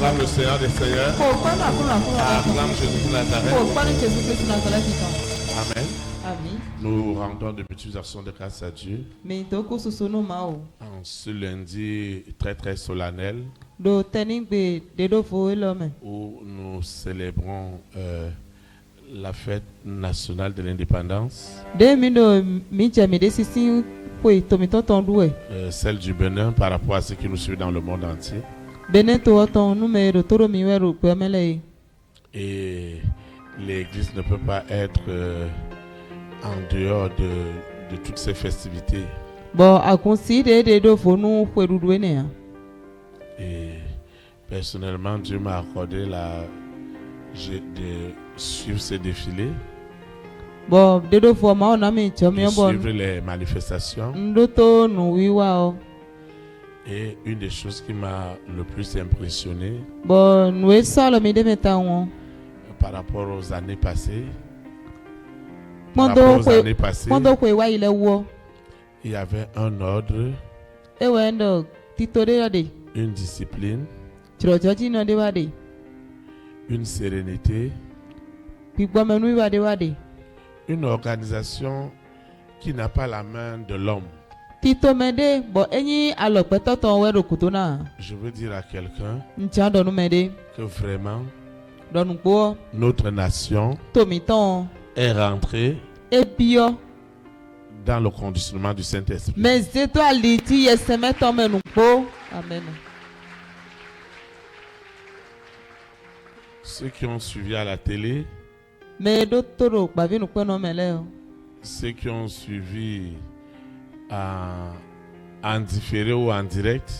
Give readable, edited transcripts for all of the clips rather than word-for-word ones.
Acclame le Seigneur des Seigneurs. Acclame Jésus de Nazareth. Amen. Nous rendons de multiples actions de grâce à Dieu en ce lundi très très solennel où nous célébrons la fête nationale de l'indépendance, celle du Bénin par rapport à ce qui nous suit dans le monde entier. Et l'Église ne peut pas être en dehors de toutes ces festivités. Et personnellement, Dieu m'a accordé de suivre ces défilés, de suivre les manifestations. Et une des choses qui m'a le plus impressionné par rapport aux années passées, il y avait un ordre, une discipline, une sérénité, une organisation qui n'a pas la main de l'homme. Je veux dire à quelqu'un que vraiment notre nation est rentrée dans le conditionnement du Saint-Esprit. Amen. Ceux qui ont suivi à la télé, ceux qui ont suivi en différé ou en direct,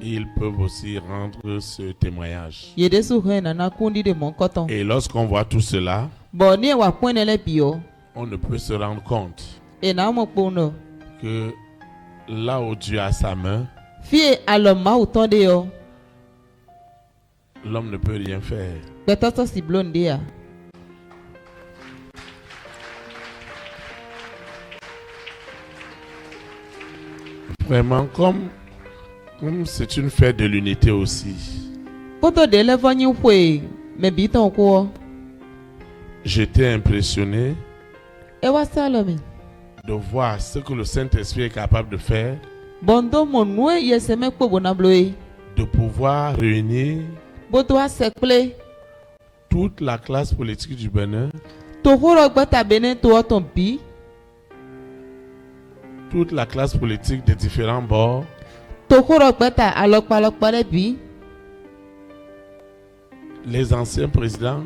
ils peuvent aussi rendre ce témoignage. Et lorsqu'on voit tout cela, on ne peut se rendre compte que là où Dieu a sa main, l'homme ne peut rien faire. Vraiment, comme c'est une fête de l'unité aussi. J'étais impressionné de voir ce que le Saint-Esprit est capable de faire, de pouvoir réunir toute la classe politique du Bénin, toute la classe politique des différents bords, les anciens présidents,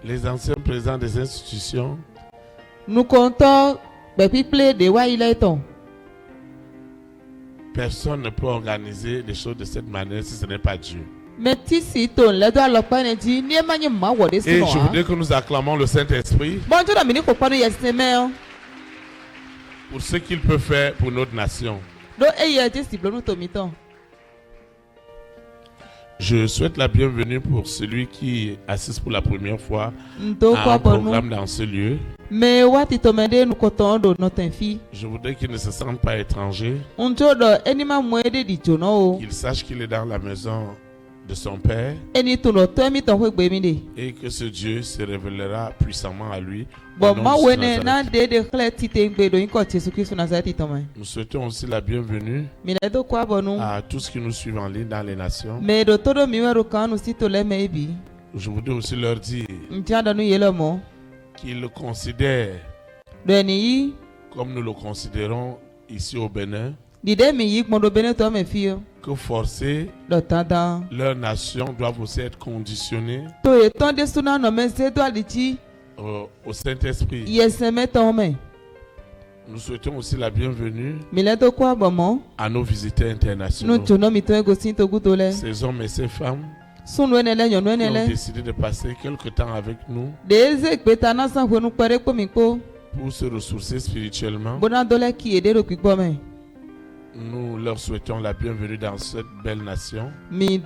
les anciens présidents des institutions, personne ne peut organiser les choses de cette manière si ce n'est pas Dieu. Et je voudrais que nous acclamons le Saint-Esprit pour ce qu'il peut faire pour notre nation. Je souhaite la bienvenue pour celui qui assiste pour la première fois à un programme dans ce lieu. Je voudrais qu'il ne se sente pas étranger, qu'il sache qu'il est dans la maison de son Père et que ce Dieu se révélera puissamment à lui. Nous souhaitons aussi la bienvenue à tous qui nous suivent en ligne dans les nations. Je voudrais aussi leur dire qu'ils le considèrent comme nous le considérons ici au Bénin, que forcer leur nation doivent aussi être conditionnés au Saint-Esprit. Nous souhaitons aussi la bienvenue à nos visiteurs internationaux, ces hommes et ces femmes qui ont décidé de passer quelque temps avec nous pour se ressourcer spirituellement. Nous leur souhaitons la bienvenue dans cette belle nation et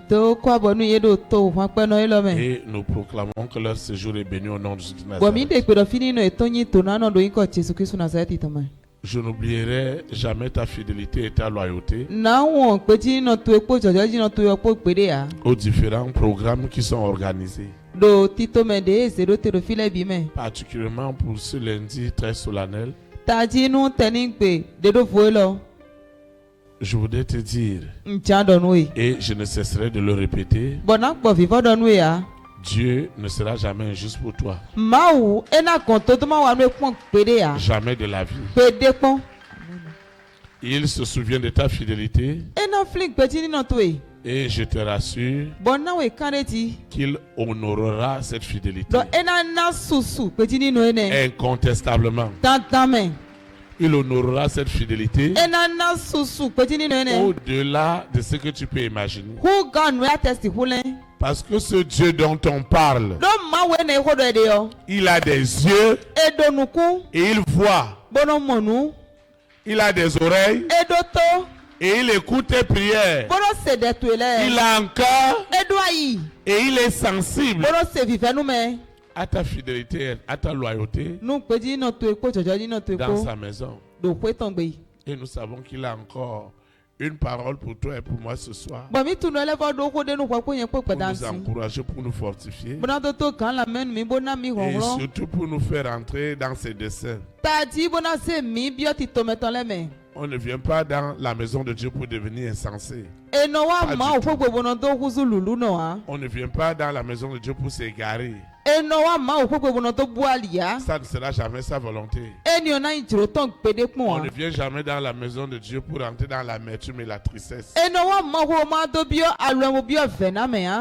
nous proclamons que leur séjour est béni au nom de Jésus de Nazareth. Je n'oublierai jamais ta fidélité et ta loyauté aux différents programmes qui sont organisés. Particulièrement pour ce lundi très solennel. Je voudrais te dire, et je ne cesserai de le répéter, Dieu ne sera jamais injuste pour toi. Jamais de la vie. Il se souvient de ta fidélité. Et je te rassure qu'il honorera cette fidélité. Incontestablement. Il honorera cette fidélité au-delà de ce que tu peux imaginer. Parce que ce Dieu dont on parle, il a des yeux et il voit. Il a des oreilles et il écoute tes prières. Il a un cœur et il est sensible à ta fidélité, à ta loyauté dans sa maison. Et nous savons qu'il a encore une parole pour toi et pour moi ce soir. Pour nous encourager, pour nous fortifier. Et surtout pour nous faire entrer dans ses desseins. On ne vient pas dans la maison de Dieu pour devenir insensé. On ne vient pas dans la maison de Dieu pour s'égarer. Ça ne sera jamais sa volonté. On ne vient jamais dans la maison de Dieu pour entrer dans l'amertume et la tristesse.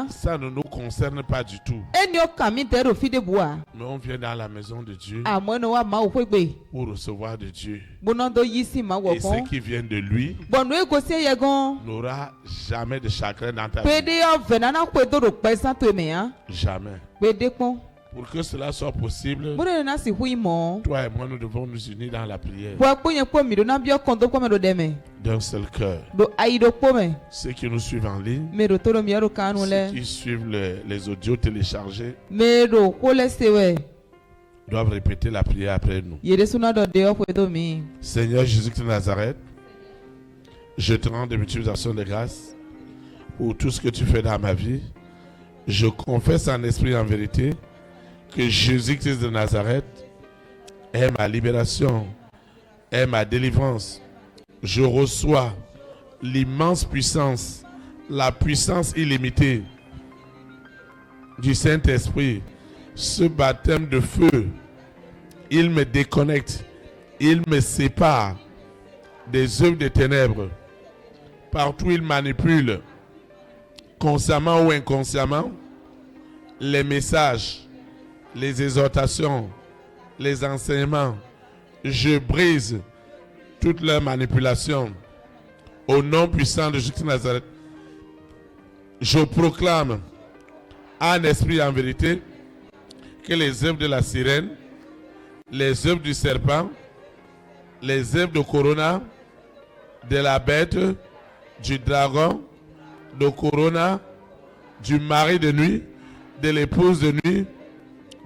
Ça ne nous concerne pas du tout. Mais on vient dans la maison de Dieu pour recevoir de Dieu. Et ce qui vient de lui n'aura jamais de chagrin dans ta vie. Jamais. Pour que cela soit possible, toi et moi, nous devons nous unir dans la prière d'un seul cœur. Ceux qui nous suivent en ligne, ceux qui suivent les audios téléchargés, doivent répéter la prière après nous. Seigneur Jésus-Christ de Nazareth, je te rends de multiples actions de grâce pour tout ce que tu fais dans ma vie. Je confesse en esprit et en vérité que Jésus-Christ de Nazareth est ma libération, est ma délivrance. Je reçois l'immense puissance, la puissance illimitée du Saint-Esprit. Ce baptême de feu, il me déconnecte, il me sépare des œuvres des ténèbres. Partout il manipule, consciemment ou inconsciemment, les messages, les exhortations, les enseignements. Je brise toutes leurs manipulations. Au nom puissant de Jésus de Nazareth, je proclame en esprit et en vérité que les œuvres de la sirène, les œuvres du serpent, les œuvres de Corona, de la bête, du dragon, de Corona, du mari de nuit, de l'épouse de nuit,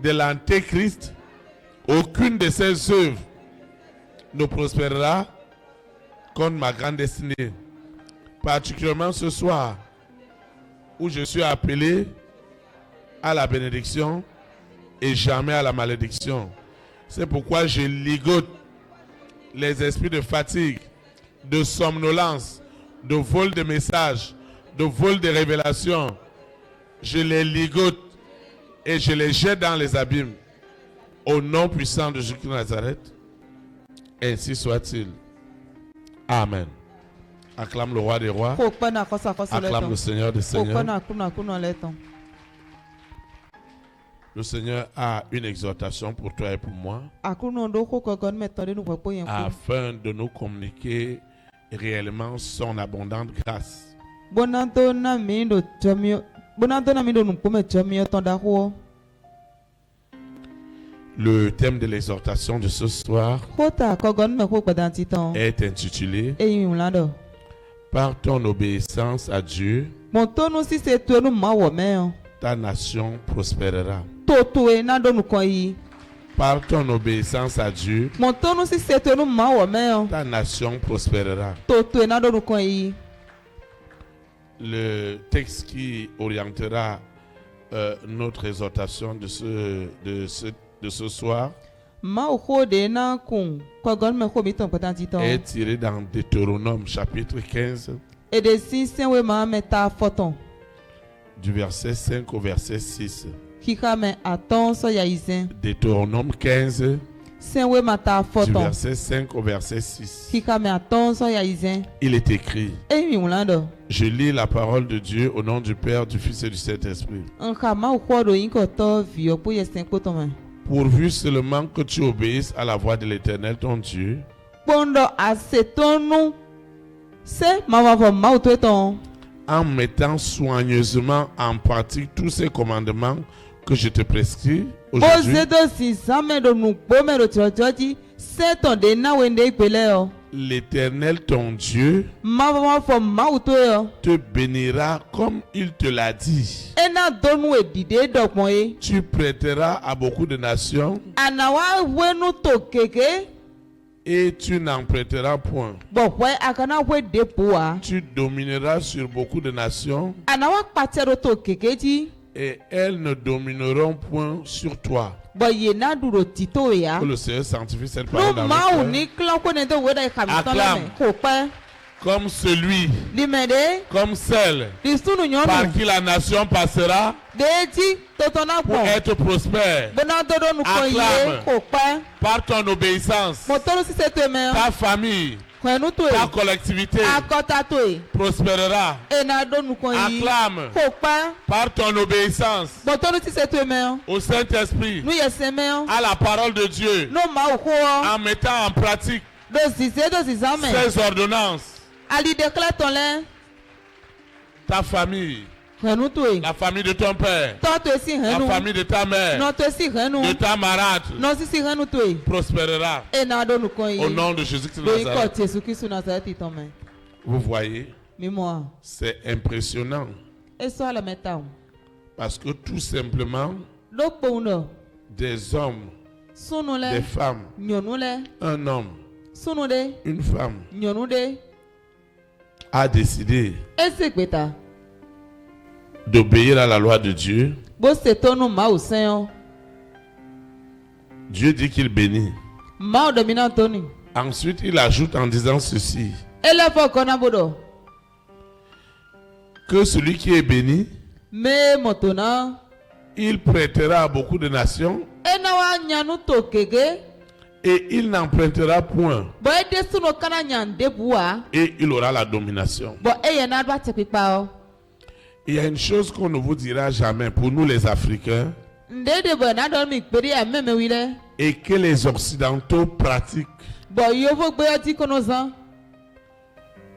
de l'antéchrist, aucune de ces œuvres ne prospérera contre ma grande destinée. Particulièrement ce soir, où je suis appelé à la bénédiction et jamais à la malédiction. C'est pourquoi je ligote les esprits de fatigue, de somnolence, de vol de messages, de vol de révélations. Je les ligote et je les jette dans les abîmes. Au nom puissant de Jésus de Nazareth, ainsi soit-il. Amen. Acclame le roi des rois. Acclame le Seigneur des seigneurs. Le Seigneur a une exhortation pour toi et pour moi, afin de nous communiquer réellement son abondante grâce. Le thème de l'exhortation de ce soir est intitulé « Par ton obéissance à Dieu, ta nation prospérera ». Par ton obéissance à Dieu, ta nation prospérera. Le texte qui orientera notre exhortation de ce soir est tiré dans Deutéronome chapitre 15 du verset 5 au verset 6. Deutéronome 15 du verset 5 au verset 6. Il est écrit: Je lis la parole de Dieu au nom du Père, du Fils et du Saint-Esprit. Pourvu seulement que tu obéisses à la voix de l'Éternel ton Dieu, en mettant soigneusement en pratique tous ces commandements que je te prescris aujourd'hui, l'Éternel ton Dieu te bénira comme il te l'a dit. Tu prêteras à beaucoup de nations et tu n'en prêteras point. Tu domineras sur beaucoup de nations et elles ne domineront point sur toi. Que le Seigneur sanctifie cette parole dans notre cœur. Acclame. Comme celui, comme celle par qui la nation passera pour être prospère. Acclame. Par ton obéissance, ta famille, ta collectivité prospérera. Acclame. Par ton obéissance au Saint-Esprit, à la parole de Dieu, en mettant en pratique ces ordonnances, ta famille, la famille de ton père, la famille de ta mère, de ta marâtre prospérera au nom de Jésus-Christ de Nazareth. Vous voyez, c'est impressionnant parce que tout simplement des hommes, des femmes, un homme, une femme a décidé d'obéir à la loi de Dieu. Dieu dit qu'il bénit. Ensuite, il ajoute en disant ceci: que celui qui est béni, il prêtera à beaucoup de nations et il n'en prêtera point, et il aura la domination. Il y a une chose qu'on ne vous dira jamais pour nous les Africains et que les Occidentaux pratiquent.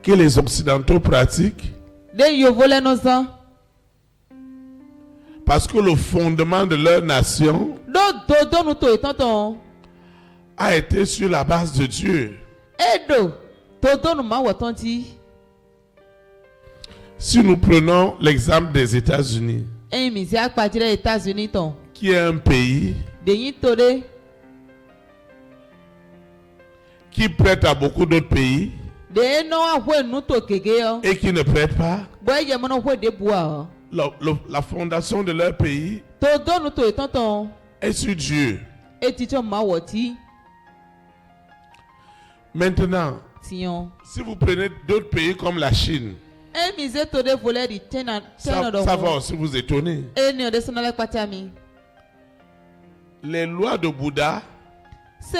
Que les Occidentaux pratiquent parce que le fondement de leur nation a été sur la base de Dieu. Si nous prenons l'exemple des États-Unis, qui est un pays qui prête à beaucoup d'autres pays et qui ne prête pas, la fondation de leur pays est sur Dieu. Maintenant, si vous prenez d'autres pays comme la Chine, ça va aussi vous étonner. Les lois de Bouddha, si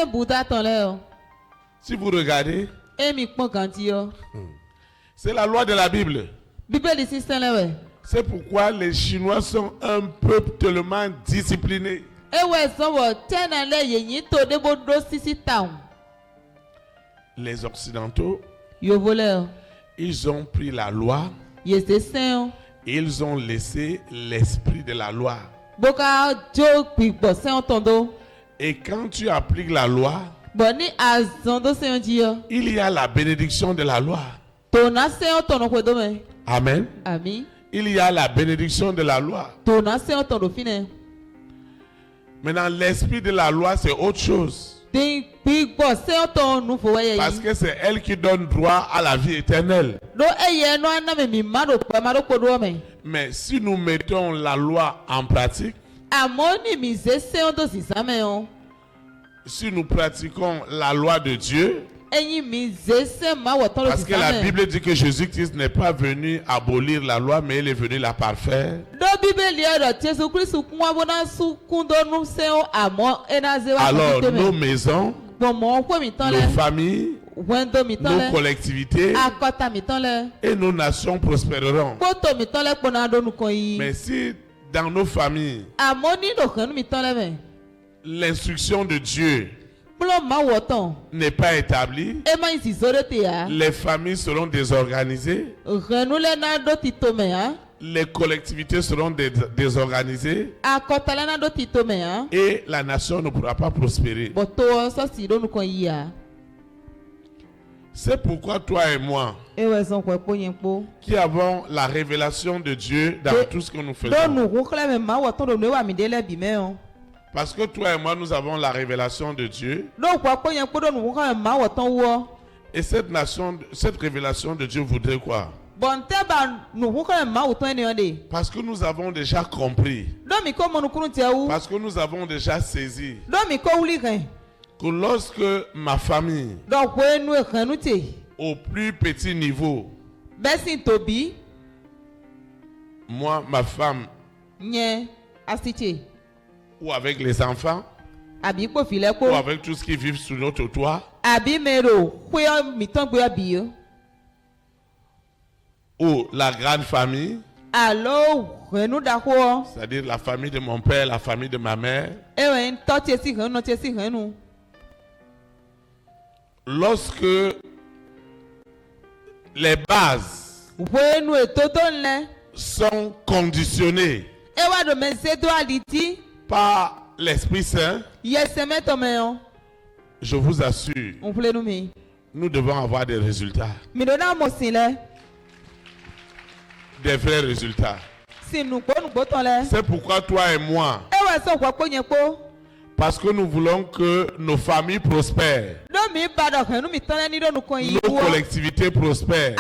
vous regardez, c'est la loi de la Bible. C'est pourquoi les Chinois sont un peuple tellement discipliné. Les Occidentaux, ils ont pris la loi et ils ont laissé l'esprit de la loi. Et quand tu appliques la loi, il y a la bénédiction de la loi. Amen. Il y a la bénédiction de la loi. Maintenant, l'esprit de la loi, c'est autre chose. Parce que c'est elle qui donne droit à la vie éternelle. Mais si nous mettons la loi en pratique, si nous pratiquons la loi de Dieu, parce que la Bible dit que Jésus-Christ n'est pas venu abolir la loi, mais il est venu la parfaire. Alors, nos maisons, nos familles, nos collectivités et nos nations prospéreront. Mais si dans nos familles, l'instruction de Dieu n'est pas établie, les familles seront désorganisées, les collectivités seront désorganisées et la nation ne pourra pas prospérer. C'est pourquoi toi et moi, qui avons la révélation de Dieu dans tout ce que nous faisons, parce que toi et moi, nous avons la révélation de Dieu. Et cette révélation de Dieu voudrait quoi? Parce que nous avons déjà compris. Parce que nous avons déjà saisi que lorsque ma famille, au plus petit niveau, moi, ma femme, ou avec les enfants, ou avec tout ce qui vit sous notre toit, ou la grande famille, c'est-à-dire la famille de mon père, la famille de ma mère, lorsque les bases sont conditionnées par l'Esprit Saint, je vous assure, nous devons avoir des résultats. Des vrais résultats. C'est pourquoi toi et moi, parce que nous voulons que nos familles prospèrent, nos collectivités prospèrent,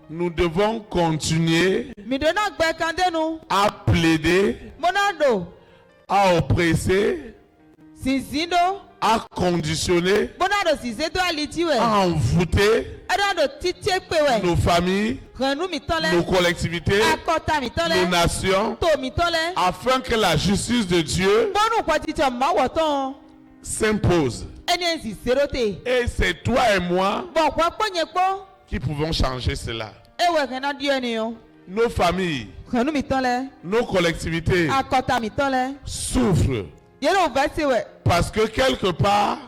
nous devons continuer à plaider, à oppresser, à conditionner, à envoûter nos familles, nos collectivités, nos nations, afin que la justice de Dieu s'impose. Et c'est toi et moi qui pouvons changer cela. Nos familles, nos collectivités souffrent parce que quelque part,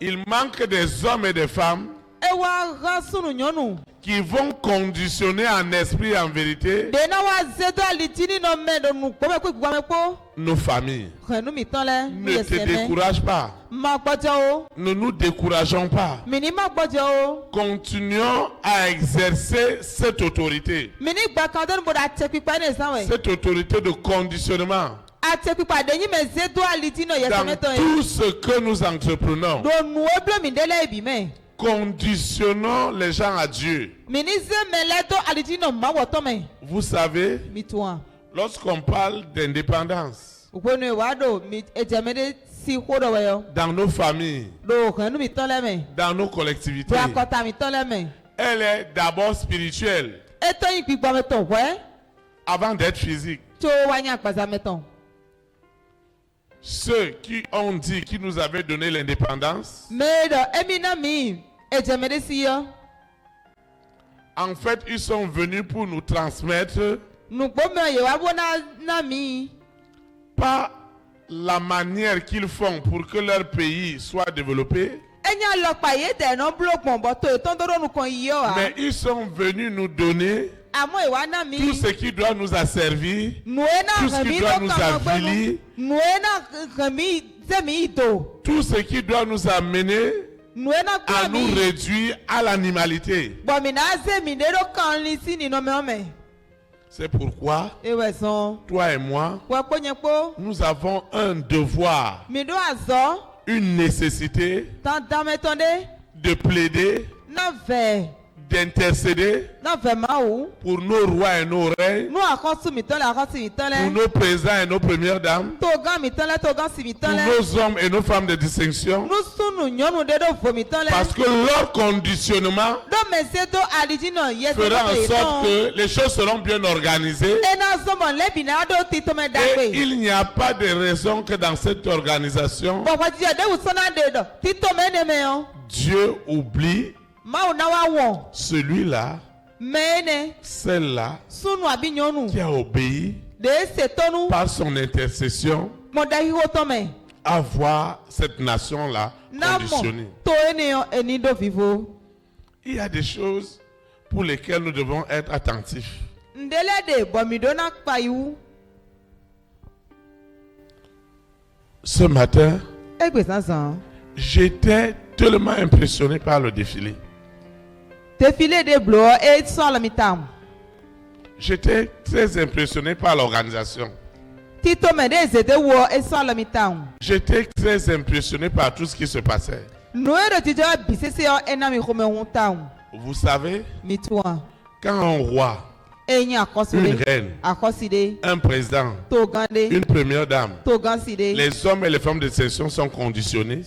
il manque des hommes et des femmes qui vont conditionner en esprit et en vérité nos familles. Ne te décourage pas. Ne nous décourageons pas. Continuons à exercer cette autorité. Cette autorité de conditionnement. Dans tout ce que nous entreprenons, conditionnons les gens à Dieu. Vous savez, lorsqu'on parle d'indépendance, dans nos familles, dans nos collectivités, elle est d'abord spirituelle avant d'être physique. Ceux qui ont dit qu'ils nous avaient donné l'indépendance, en fait, ils sont venus pour nous transmettre pas la manière qu'ils font pour que leur pays soit développé, mais ils sont venus nous donner tout ce qui doit nous asservir, tout ce qui doit nous avilir, tout ce qui doit nous amener à nous réduire à l'animalité. C'est pourquoi toi et moi, nous avons un devoir, une nécessité de plaider, d'intercéder pour nos rois et nos reines, pour nos présidents et nos premières dames, pour nos hommes et nos femmes de distinction, parce que leur conditionnement fera en sorte que les choses seront bien organisées et il n'y a pas de raison que dans cette organisation Dieu oublie celui-là, celle-là qui a obéi par son intercession à voir cette nation-là conditionnée. Il y a des choses pour lesquelles nous devons être attentifs. Ce matin, j'étais tellement impressionné par le défilé. J'étais très impressionné par l'organisation. J'étais très impressionné par tout ce qui se passait. Vous savez, quand un roi, une reine, un président, une première dame, les hommes et les femmes de distinction sont conditionnés,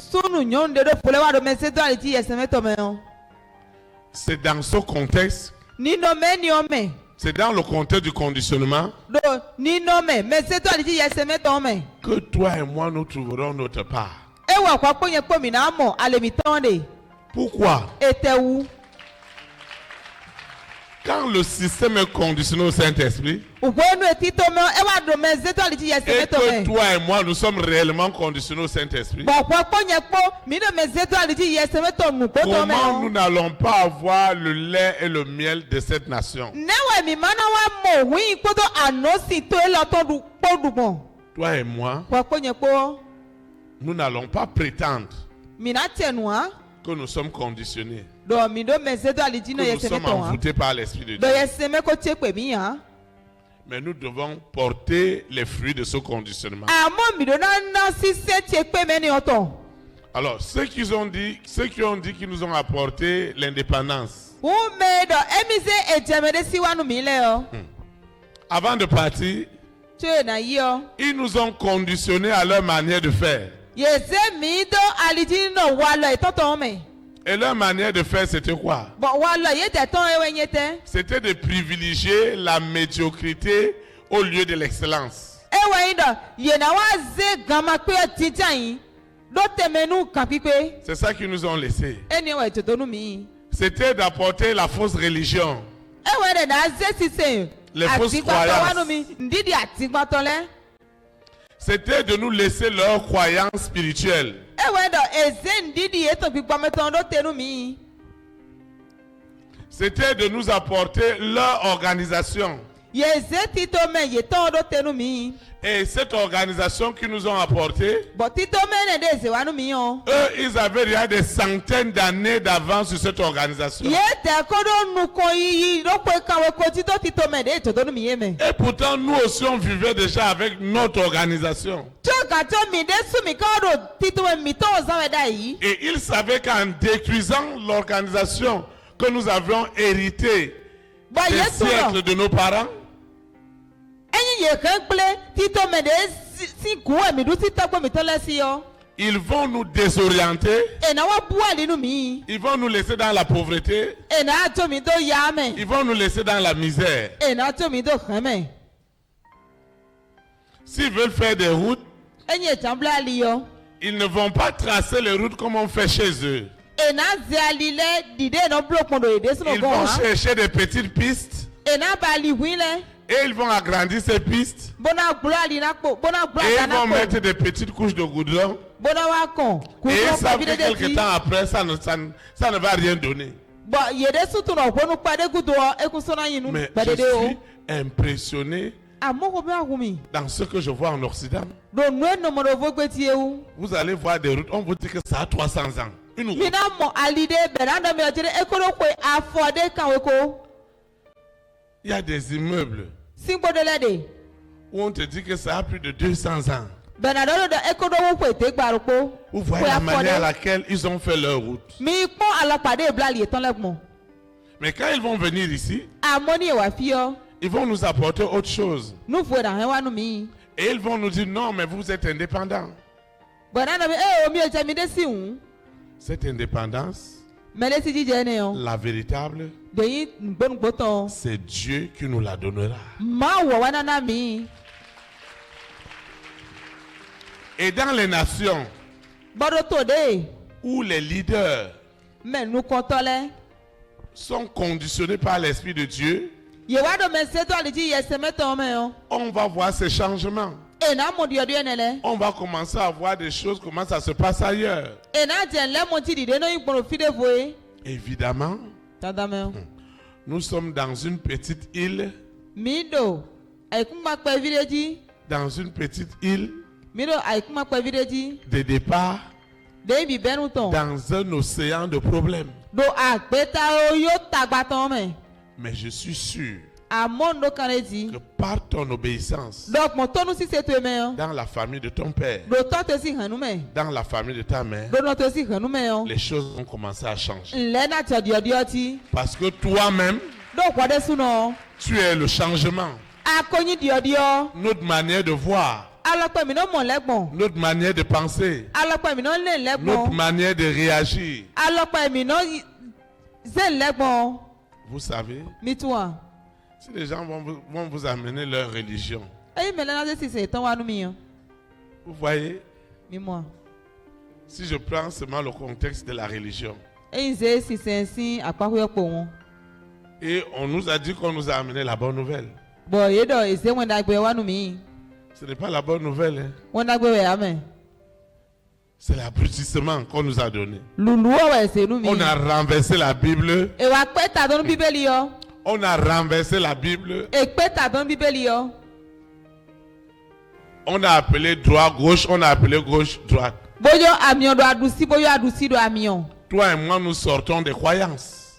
c'est dans ce contexte, c'est dans le contexte du conditionnement que toi et moi nous trouverons notre part. Pourquoi? Quand le système est conditionné au Saint-Esprit, et que toi et moi nous sommes réellement conditionnés au Saint-Esprit, comment nous n'allons pas avoir le lait et le miel de cette nation? Toi et moi, nous n'allons pas prétendre que nous sommes conditionnés, que nous sommes envoûtés par l'Esprit de Dieu. Mais nous devons porter les fruits de ce conditionnement. Alors, ceux qui ont dit qu'ils nous ont apporté l'indépendance, avant de partir, ils nous ont conditionnés à leur manière de faire. Et leur manière de faire, c'était quoi? C'était de privilégier la médiocrité au lieu de l'excellence. C'est ça qu'ils nous ont laissé. C'était d'apporter la fausse religion, les fausses croyances. C'était de nous laisser leurs croyances spirituelles. C'était de nous apporter leur organisation. Et cette organisation qu'ils nous ont apportée, eux, ils avaient déjà des centaines d'années d'avance sur cette organisation. Et pourtant, nous aussi, on vivait déjà avec notre organisation. Et ils savaient qu'en détruisant l'organisation que nous avions héritée des siècles de nos parents, ils vont nous désorienter. Ils vont nous laisser dans la pauvreté. Ils vont nous laisser dans la misère. S'ils veulent faire des routes, ils ne vont pas tracer les routes comme on fait chez eux. Ils vont chercher des petites pistes. Et ils vont agrandir ces pistes. Et ils vont mettre des petites couches de goudron. Et ils savent que quelque temps après, ça ne va rien donner. Mais je suis impressionné dans ce que je vois en Occident. Vous allez voir des routes, on vous dit que ça a 300 ans. Une route. Il y a des immeubles Où on te dit que ça a plus de 200 ans. Vous voyez la manière à laquelle ils ont fait leur route. Mais quand ils vont venir ici, ils vont nous apporter autre chose. Et ils vont nous dire non, mais vous êtes indépendants. Cette indépendance, la véritable, c'est Dieu qui nous la donnera. Et dans les nations où les leaders sont conditionnés par l'Esprit de Dieu, on va voir ces changements. On va commencer à voir des choses, comment ça se passe ailleurs. Évidemment, nous sommes dans une petite île. Dans une petite île de départ dans un océan de problèmes. Mais je suis sûr que par ton obéissance, dans la famille de ton père, dans la famille de ta mère, les choses vont commencer à changer. Parce que toi-même, tu es le changement. Notre manière de voir, notre manière de penser, notre manière de réagir. Vous savez, si les gens vont vous amener leur religion, vous voyez, si je prends seulement le contexte de la religion, et on nous a dit qu'on nous a amené la bonne nouvelle. Ce n'est pas la bonne nouvelle. C'est l'abrutissement qu'on nous a donné. On a renversé la Bible. On a renversé la Bible. On a appelé droit gauche, on a appelé gauche droite. Toi et moi, nous sortons des croyances.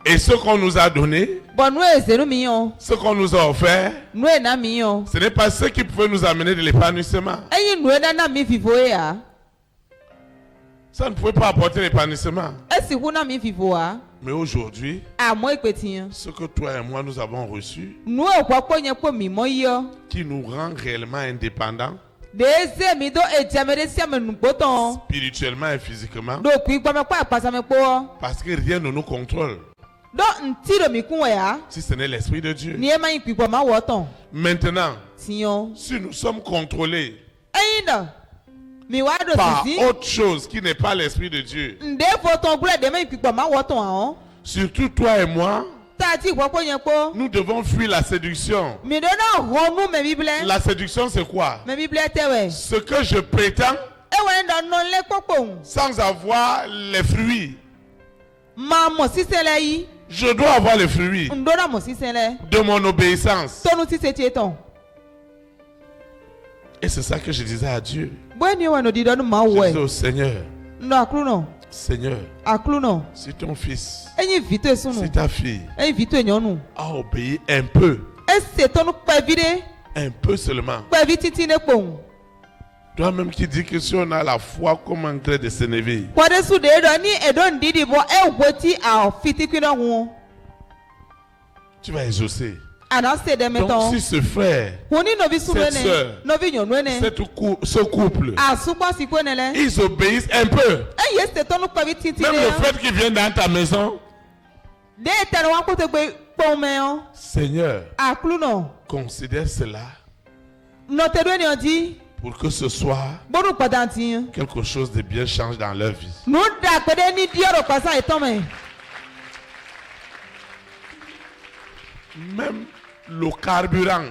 Et ce qu'on nous a donné, ce qu'on nous a offert, ce n'est pas ce qui pouvait nous amener de l'épanouissement. Ça ne pouvait pas apporter l'épanouissement. Mais aujourd'hui, ce que toi et moi nous avons reçu, qui nous rend réellement indépendants, spirituellement et physiquement, parce que rien ne nous contrôle. Si ce n'est l'Esprit de Dieu. Maintenant, si nous sommes contrôlés par autre chose qui n'est pas l'Esprit de Dieu, surtout toi et moi, nous devons fuir la séduction. La séduction, c'est quoi? Ce que je prétends sans avoir les fruits. Je dois avoir les fruits de mon obéissance. Et c'est ça que je disais à Dieu. Je disais au Seigneur, Seigneur, si ton fils, si ta fille a obéi un peu seulement, toi-même qui dis que si on a la foi comme un grès de sénévé, tu vas exaucer. Donc si ce frère, cette soeur, ce couple, ils obéissent un peu, même le fait qu'ils viennent dans ta maison, Seigneur, considère cela pour que ce soit quelque chose de bien change dans leur vie. Même le carburant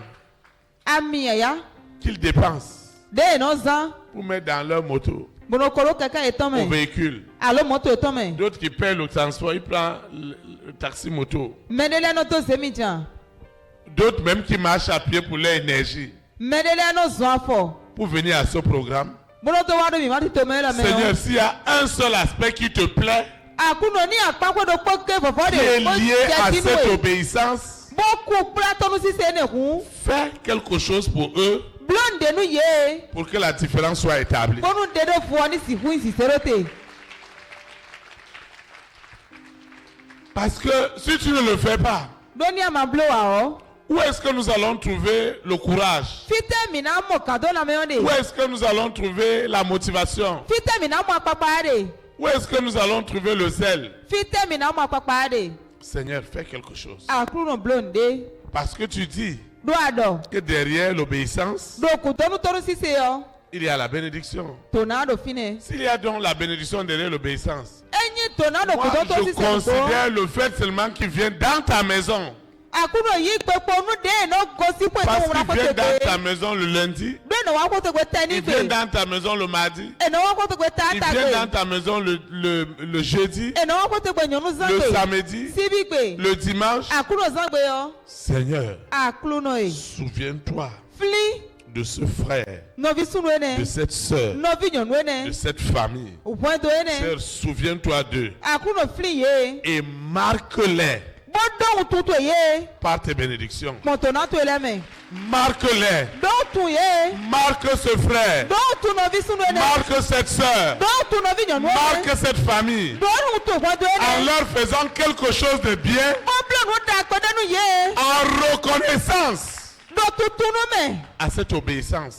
qu'ils dépensent pour mettre dans leur moto, au véhicule. D'autres qui paient le transport, ils prennent le taxi moto. D'autres même qui marchent à pied pour leur énergie. Pour venir à ce programme. Seigneur, s'il y a un seul aspect qui te plaît, qui est lié à cette obéissance, fais quelque chose pour eux pour que la différence soit établie. Parce que si tu ne le fais pas, où est-ce que nous allons trouver le courage? Où est-ce que nous allons trouver la motivation? Où est-ce que nous allons trouver le zèle? Seigneur, fais quelque chose. Parce que tu dis que derrière l'obéissance, il y a la bénédiction. S'il y a donc la bénédiction derrière l'obéissance, moi, je considère le fait seulement qu'il vient dans ta maison. Parce qu'il vient dans ta maison le lundi, il vient dans ta maison le mardi, il vient dans ta maison le jeudi, le samedi, le dimanche. Seigneur, souviens-toi de ce frère, de cette soeur, de cette famille. Seigneur, souviens-toi d'eux et marque-les par tes bénédictions. Marque-les. Marque ce frère. Marque cette soeur. Marque cette famille. En leur faisant quelque chose de bien. En reconnaissance à cette obéissance.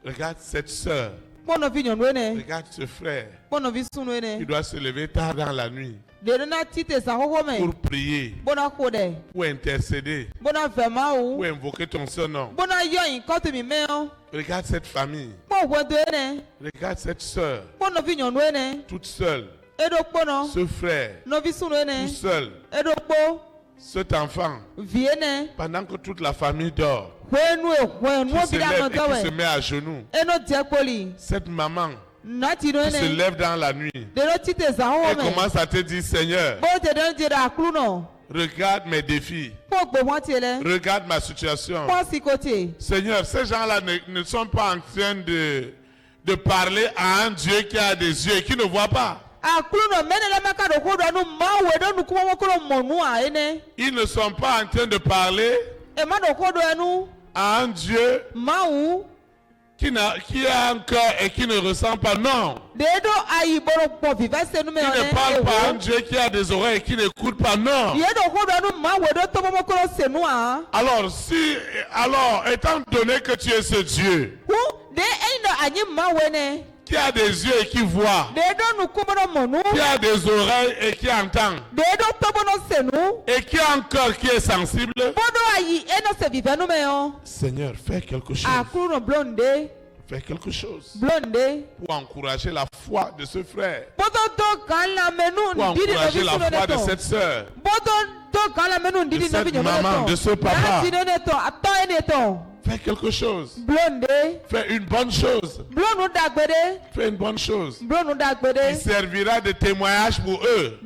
Regarde cette soeur. Regarde ce frère. Il doit se lever tard dans la nuit pour prier, pour intercéder, pour invoquer ton seul nom. Regarde cette famille. Regarde cette soeur, toute seule. Ce frère, tout seul. Cet enfant, pendant que toute la famille dort, qui se lève et qui se met à genoux. Cette maman qui se lève dans la nuit et commence à te dire, Seigneur, regarde mes défis, regarde ma situation. Seigneur, ces gens-là ne sont pas en train de parler à un Dieu qui a des yeux et qui ne voit pas. Ils ne sont pas en train de parler à un Dieu qui a un cœur et qui ne ressent pas. Non. Ils ne parlent pas à un Dieu qui a des oreilles et qui n'écoute pas. Non. Alors, étant donné que tu es ce Dieu qui a des yeux et qui voit, qui a des oreilles et qui entend, et qui a un cœur qui est sensible, Seigneur, fais quelque chose. Fais quelque chose pour encourager la foi de ce frère, pour encourager la foi de cette soeur, de cette maman, de ce papa. Fais quelque chose. Fais une bonne chose. Fais une bonne chose. Il servira de témoignage pour eux.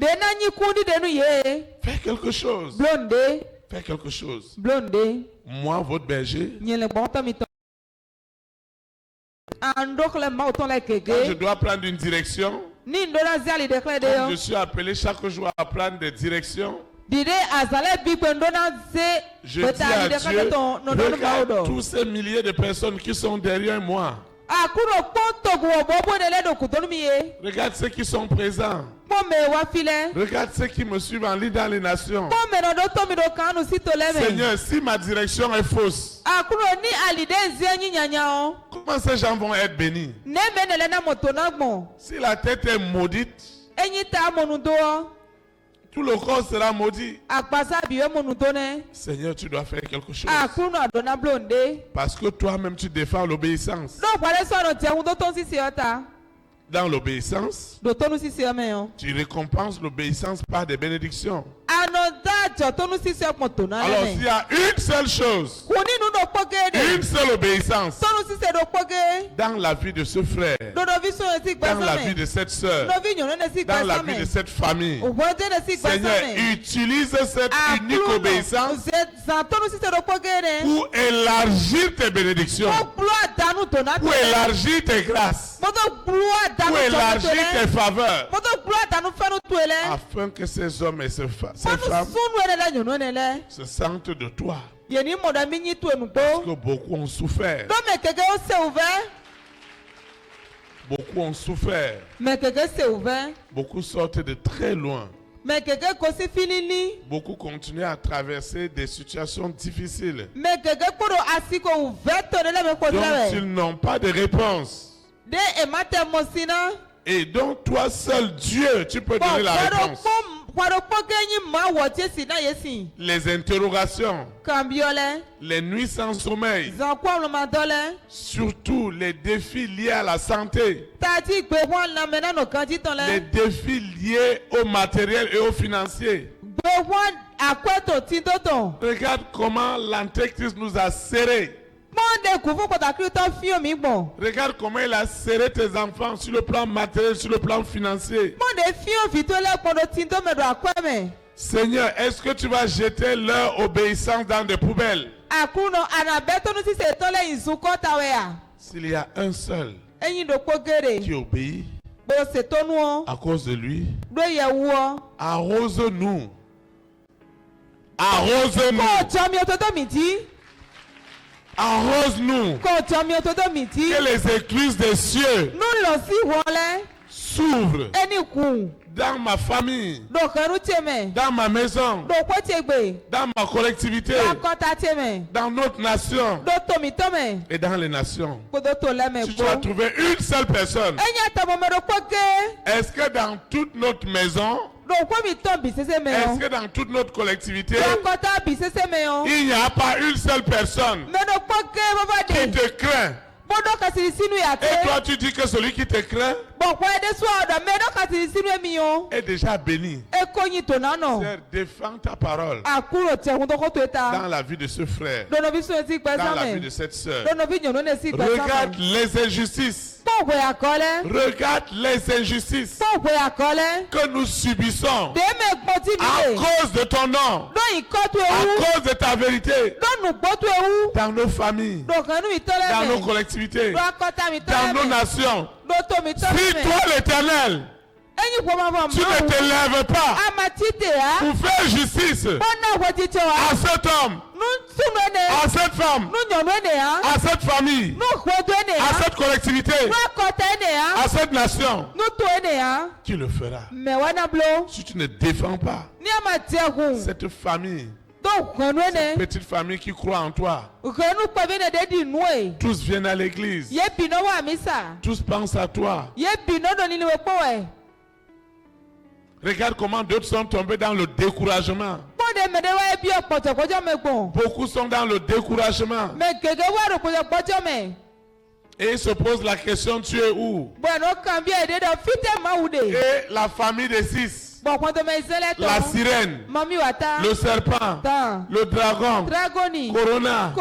Fais quelque chose. Fais quelque chose. Moi, votre berger, quand je dois prendre une direction, quand je suis appelé chaque jour à prendre des directions, je dis à Dieu, regarde tous ces milliers de personnes qui sont derrière moi. Regarde ceux qui sont présents. Regarde ceux qui me suivent en ligne dans les nations. Seigneur, si ma direction est fausse, comment ces gens vont être bénis? Si la tête est maudite, tout le corps sera maudit. Seigneur, tu dois faire quelque chose. Parce que toi-même, tu défends l'obéissance. Dans l'obéissance, tu récompenses l'obéissance par des bénédictions. Alors s'il y a une seule chose, une seule obéissance dans la vie de ce frère, dans la vie de cette soeur, dans la vie de cette famille, Seigneur, utilise cette unique obéissance pour élargir tes bénédictions, pour élargir tes grâces, pour élargir tes faveurs, afin que ces hommes et ces femmes se sentent de toi. Parce que beaucoup ont souffert. Beaucoup ont souffert. Beaucoup sortent de très loin. Beaucoup continuent à traverser des situations difficiles. Donc ils n'ont pas de réponse. Et donc toi seul Dieu, tu peux donner la réponse. Les interrogations, les nuits sans sommeil, surtout les défis liés à la santé, les défis liés au matériel et au financier. Regarde comment l'Antéchrist nous a serrés. Regarde comment il a serré tes enfants sur le plan matériel, sur le plan financier. Seigneur, est-ce que tu vas jeter leur obéissance dans des poubelles? S'il y a un seul qui obéit à cause de lui, arrose-nous. Arrose-nous. Arrose-nous. Que les écluses des cieux s'ouvrent dans ma famille, dans ma maison, dans ma collectivité, dans notre nation et dans les nations. Si tu as trouvé une seule personne, est-ce que dans toute notre maison, est-ce que dans toute notre collectivité, il n'y a pas une seule personne qui te craint? Et toi tu dis que celui qui te craint est déjà béni. Seigneur, défends ta parole dans la vie de ce frère, dans la vie de cette soeur. Regarde les injustices. Regarde les injustices que nous subissons à cause de ton nom, à cause de ta vérité, dans nos familles, dans nos collectivités, dans nos nations. Si toi l'Éternel, tu ne te lèves pas pour faire justice à cet homme, à cette femme, à cette famille, à cette collectivité, à cette nation, tu le feras. Si tu ne défends pas cette famille, cette petite famille qui croit en toi, tous viennent à l'église, tous pensent à toi. Regarde comment d'autres sont tombés dans le découragement. Beaucoup sont dans le découragement. Et ils se posent la question, tu es où? Et la famille des 6. La sirène, le serpent, le dragon, Corona,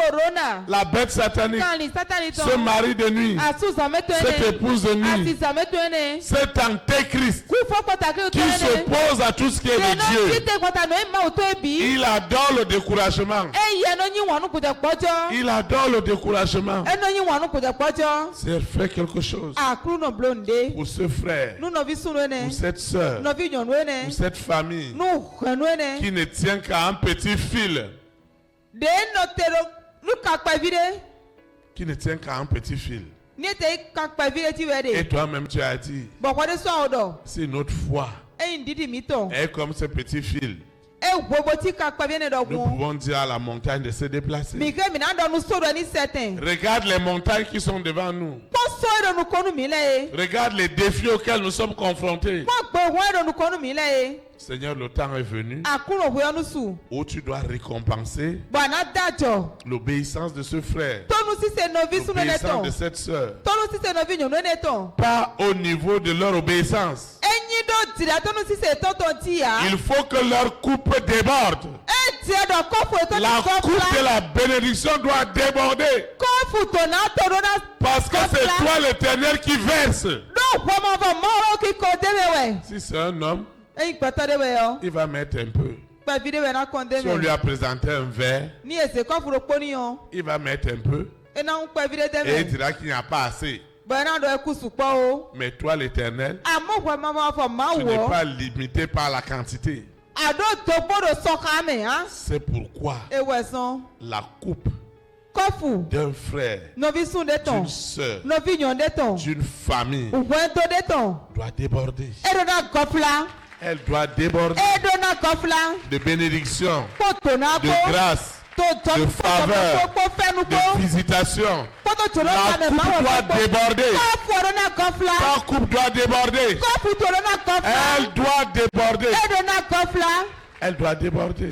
la bête satanique, ce mari de nuit, cette épouse de nuit, cet antéchrist qui s'oppose à tout ce qui est de Dieu. Il adore le découragement. Il adore le découragement. C'est faire quelque chose pour ce frère, pour cette soeur, pour cette famille qui ne tient qu'à un petit fil. Qui ne tient qu'à un petit fil. Et toi-même tu as dit, si notre foi est comme ce petit fil, nous pouvons dire à la montagne de se déplacer. Regarde les montagnes qui sont devant nous. Regarde les défis auxquels nous sommes confrontés. Seigneur, le temps est venu où tu dois récompenser l'obéissance de ce frère, l'obéissance de cette soeur, pas au niveau de leur obéissance. Il faut que leur coupe déborde. La coupe de la bénédiction doit déborder. Parce que c'est toi l'Éternel qui verse. Si c'est un homme, il va mettre un peu. Si on lui a présenté un verre, il va mettre un peu. Et il dira qu'il n'y a pas assez. Mais toi, l'Éternel, tu n'es pas limité par la quantité. C'est pourquoi la coupe d'un frère, d'une soeur, d'une famille doit déborder. Elle doit déborder de bénédictions, de grâce, de faveur, de visitation. La coupe doit déborder. Ta coupe doit déborder. Elle doit déborder. Elle doit déborder.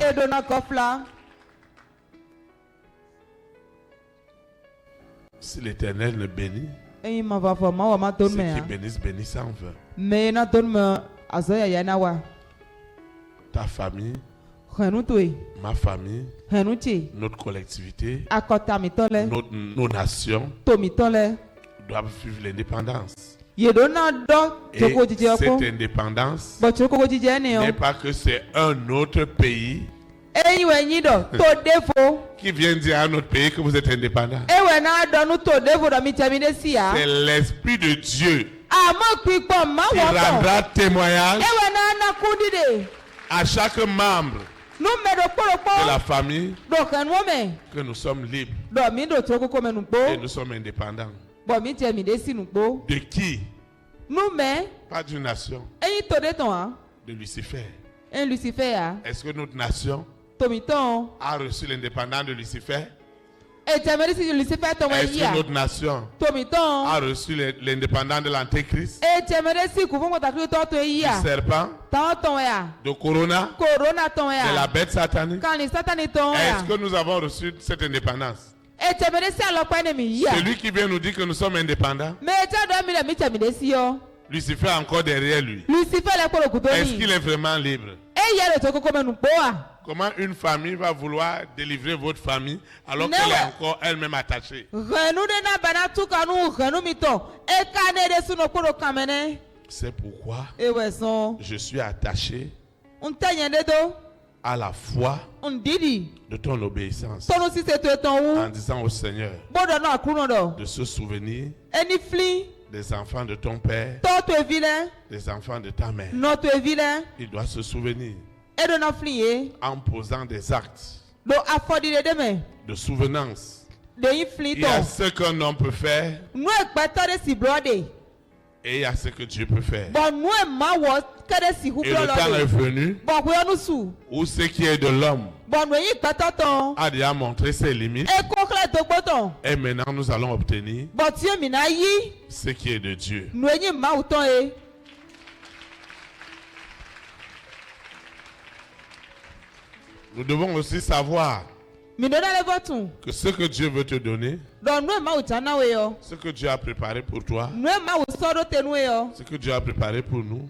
Si l'Éternel le bénit, ceux qui bénissent, bénissent en vain. Ta famille, ma famille, notre collectivité, nos nations doivent vivre l'indépendance. Et cette indépendance n'est pas que c'est un autre pays qui vient dire à notre pays que vous êtes indépendant. C'est l'Esprit de Dieu qui rendra témoignage à chaque membre de la famille que nous sommes libres et nous sommes indépendants. De qui? Pas d'une nation. De Lucifer. Est-ce que notre nation a reçu l'indépendance de Lucifer? Est-ce que notre nation a reçu l'indépendance de l'Antéchrist, du serpent, de Corona, de la bête satanique? Est-ce que nous avons reçu cette indépendance? Celui qui vient nous dire que nous sommes indépendants, Lucifer est encore derrière lui. Est-ce qu'il est vraiment libre? Comment une famille va vouloir délivrer votre famille alors qu'elle est encore elle-même attachée? C'est pourquoi je suis attaché à la foi de ton obéissance, en disant au Seigneur de se souvenir des enfants de ton père, des enfants de ta mère. Il doit se souvenir en posant des actes de souvenance. Il y a ce qu'un homme peut faire et il y a ce que Dieu peut faire. Et le temps est venu où ce qui est de l'homme a déjà montré ses limites. Et maintenant nous allons obtenir ce qui est de Dieu. Nous devons aussi savoir que ce que Dieu veut te donner, ce que Dieu a préparé pour toi, ce que Dieu a préparé pour nous,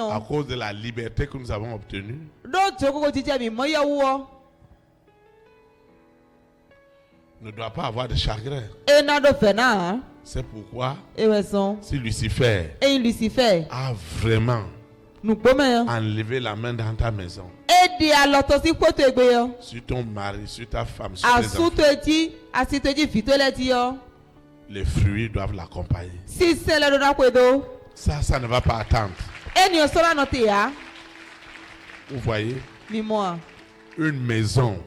à cause de la liberté que nous avons obtenue, ne doit pas avoir de chagrin. C'est pourquoi si Lucifer a vraiment enlevé la main dans ta maison, sur ton mari, sur ta femme, sur tes enfants, les fruits doivent l'accompagner. Ça ne va pas attendre. Vous voyez, une maison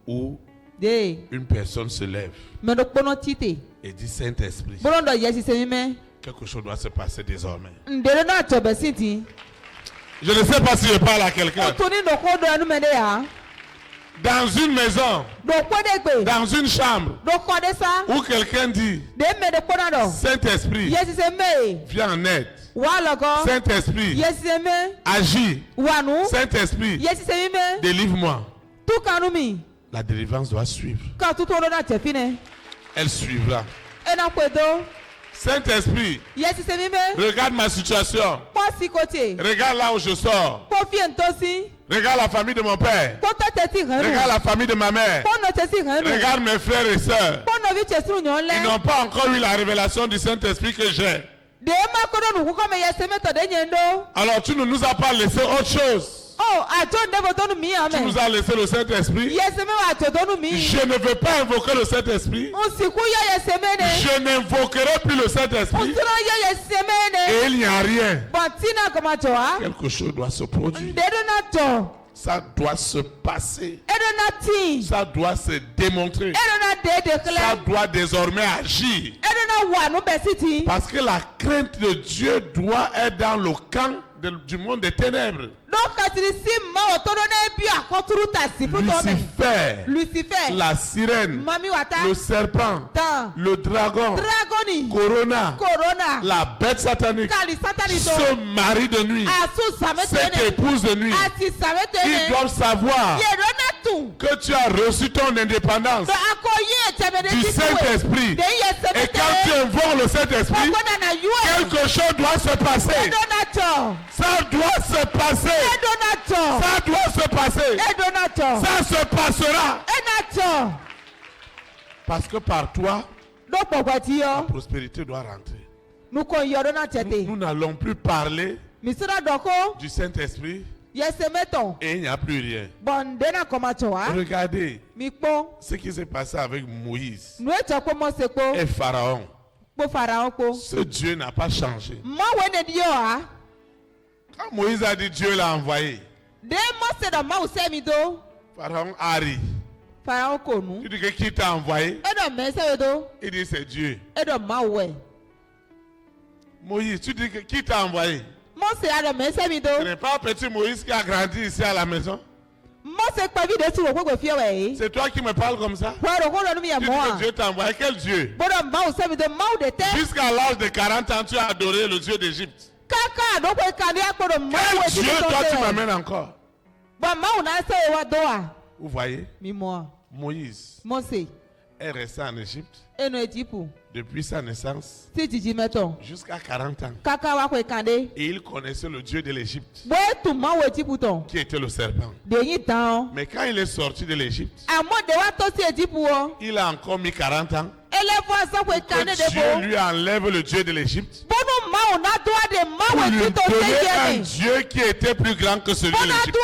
où une personne se lève et dit Saint-Esprit, quelque chose doit se passer désormais. Je ne sais pas si je parle à quelqu'un. Dans une maison, dans une chambre, où quelqu'un dit Saint-Esprit, viens en aide. Saint-Esprit, agis. Saint-Esprit, délivre-moi. La délivrance doit suivre. Elle suivra. Saint-Esprit, regarde ma situation. Regarde là où je sors. Regarde la famille de mon père. Regarde la famille de ma mère. Regarde mes frères et sœurs. Ils n'ont pas encore eu la révélation du Saint-Esprit que j'ai. Alors tu ne nous as pas laissé autre chose Tu nous as laissé le Saint-Esprit. Je ne veux pas invoquer le Saint-Esprit. Je n'invoquerai plus le Saint-Esprit. Et il n'y a rien. Quelque chose doit se produire. Ça doit se passer. Ça doit se démontrer. Ça doit désormais agir. Parce que la crainte de Dieu doit être dans le camp du monde des ténèbres. Lucifer, la sirène, le serpent, le dragon, Corona, la bête satanique, ce mari de nuit, cette épouse de nuit. Ils doivent savoir que tu as reçu ton indépendance du Saint-Esprit. Et quand tu invoques le Saint-Esprit, quelque chose doit se passer. Ça doit se passer. Ça doit se passer. Ça se passera. Parce que par toi, la prospérité doit rentrer. Nous n'allons plus parler du Saint-Esprit. Et il n'y a plus rien. Regardez ce qui s'est passé avec Moïse et Pharaon. Ce Dieu n'a pas changé. Quand Moïse a dit Dieu l'a envoyé, Pharaon a ri. Tu dis que qui t'a envoyé? Il dit c'est Dieu. Moïse, tu dis que qui t'a envoyé? Ce n'est pas petit Moïse qui a grandi ici à la maison. C'est toi qui me parles comme ça. Tu dis que Dieu t'a envoyé. Quel Dieu? Jusqu'à l'âge de 40 ans, tu as adoré le Dieu d'Égypte. Quel Dieu toi tu m'amènes encore? Vous voyez? Moïse est resté en Égypte depuis sa naissance jusqu'à 40 ans. Et il connaissait le Dieu de l'Égypte qui était le serpent. Mais quand il est sorti de l'Égypte, il a encore mis 40 ans. Que Dieu lui enlève le Dieu de l'Égypte pour lui donner un Dieu qui était plus grand que celui de l'Égypte.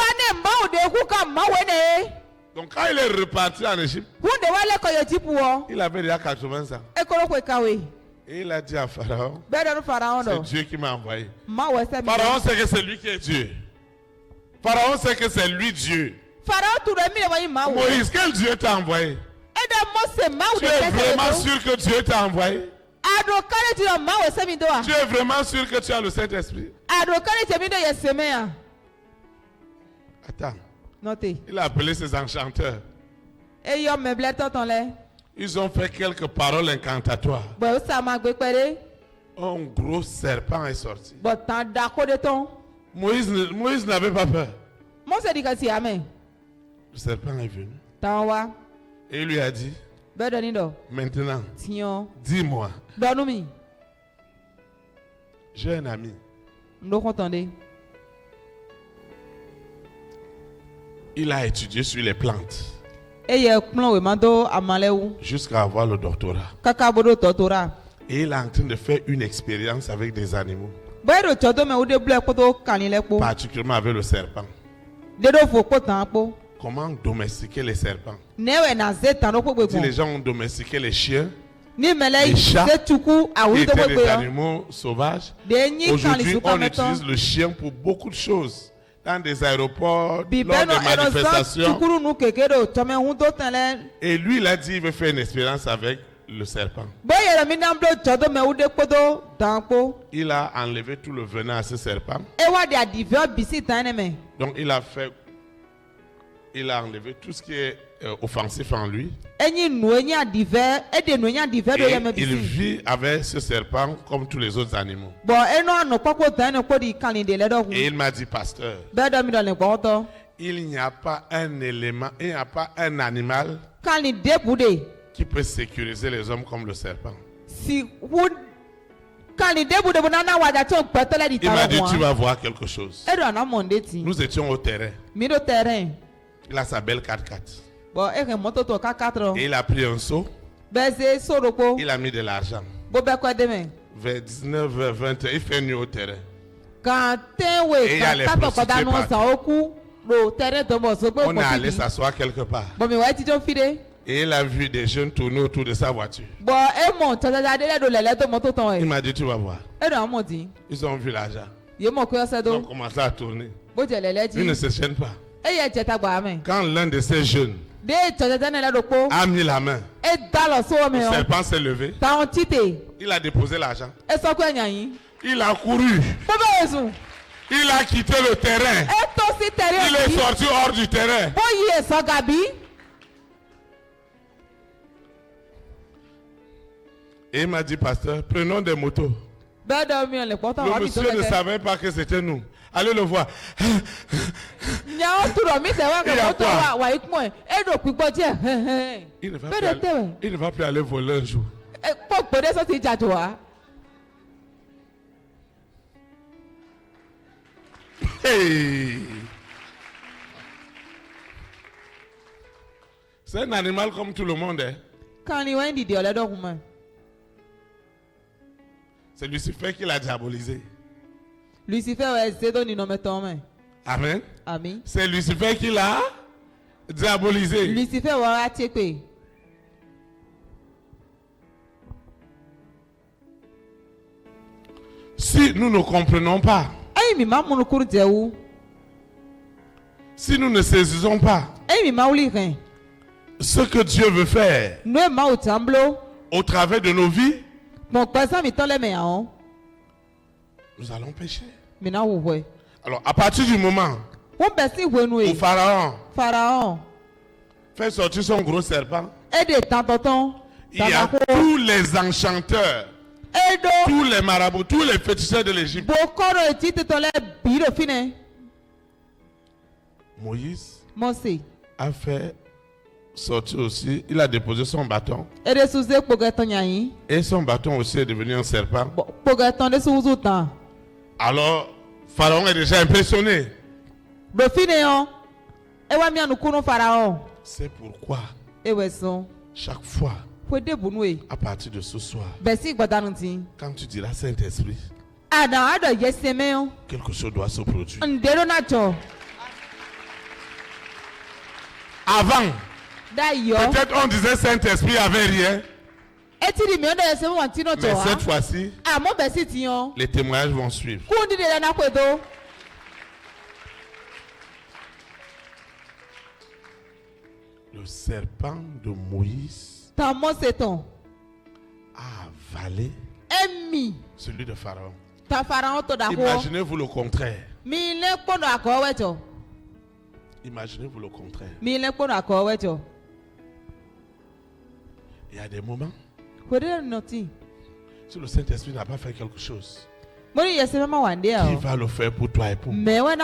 Donc quand il est reparti en Égypte, il avait déjà 80 ans. Et il a dit à Pharaon, c'est Dieu qui m'a envoyé. Pharaon sait que c'est lui qui est Dieu. Pharaon sait que c'est lui Dieu. Moïse, quel Dieu t'a envoyé? Tu es vraiment sûr que Dieu t'a envoyé? Tu es vraiment sûr que tu as le Saint-Esprit? Attends. Il a appelé ses enchanteurs. Ils ont fait quelques paroles incantatoires. Un gros serpent est sorti. Moïse n'avait pas peur. Le serpent est venu. Et il lui a dit, maintenant, dis-moi, j'ai un ami. Il a étudié sur les plantes jusqu'à avoir le doctorat. Et il est en train de faire une expérience avec des animaux, particulièrement avec le serpent. Comment domestiquer les serpents? Si les gens ont domestiqué les chiens, les chats, qui étaient des animaux sauvages, aujourd'hui on utilise le chien pour beaucoup de choses. Dans des aéroports, lors des manifestations. Et lui, il a dit qu'il veut faire une expérience avec le serpent. Il a enlevé tout le venin à ce serpent. Donc il a enlevé tout ce qui est offensif en lui. Et il vit avec ce serpent comme tous les autres animaux. Et il m'a dit, pasteur, il n'y a pas un élément, il n'y a pas un animal qui peut sécuriser les hommes comme le serpent. Il m'a dit, tu vas voir quelque chose. Nous étions au terrain. Il a sa belle 4x4. Et il a pris un seau. Il a mis de l'argent. Vers 19, 20, il fait nuit au terrain. Et il y a les prostituées partout. On est allé s'asseoir quelque part. Et il a vu des jeunes tourner autour de sa voiture. Il m'a dit, tu vas voir. Ils ont vu l'argent. Ils ont commencé à tourner. Ils ne se gênent pas. Quand l'un de ces jeunes a mis la main, le serpent s'est levé. Il a déposé l'argent. Il a couru. Il a quitté le terrain. Il est sorti hors du terrain. Et il m'a dit, pasteur, prenons des motos. Le monsieur ne savait pas que c'était nous. Allez le voir. Il y a quoi? Il ne va plus aller voler un jour. Hey. C'est un animal comme tout le monde. C'est Lucifer qui l'a diabolisé. Amen. Amen. C'est Lucifer qui l'a diabolisé. Si nous ne comprenons pas, si nous ne saisissons pas ce que Dieu veut faire au travers de nos vies, nous allons pécher. Alors, à partir du moment où Pharaon fait sortir son gros serpent, il y a tous les enchanteurs, tous les marabouts, tous les féticheurs de l'Égypte. Moïse a fait sortir aussi, il a déposé son bâton. Et son bâton aussi est devenu un serpent. Alors, Pharaon est déjà impressionné. C'est pourquoi chaque fois, à partir de ce soir, quand tu diras Saint-Esprit, quelque chose doit se produire. Avant, peut-être on disait Saint-Esprit, il n'y avait rien. Mais cette fois-ci, les témoignages vont suivre. Le serpent de Moïse a avalé celui de Pharaon. Imaginez-vous le contraire. Imaginez-vous le contraire. Il y a des moments, si le Saint-Esprit n'a pas fait quelque chose, qui va le faire pour toi et pour moi?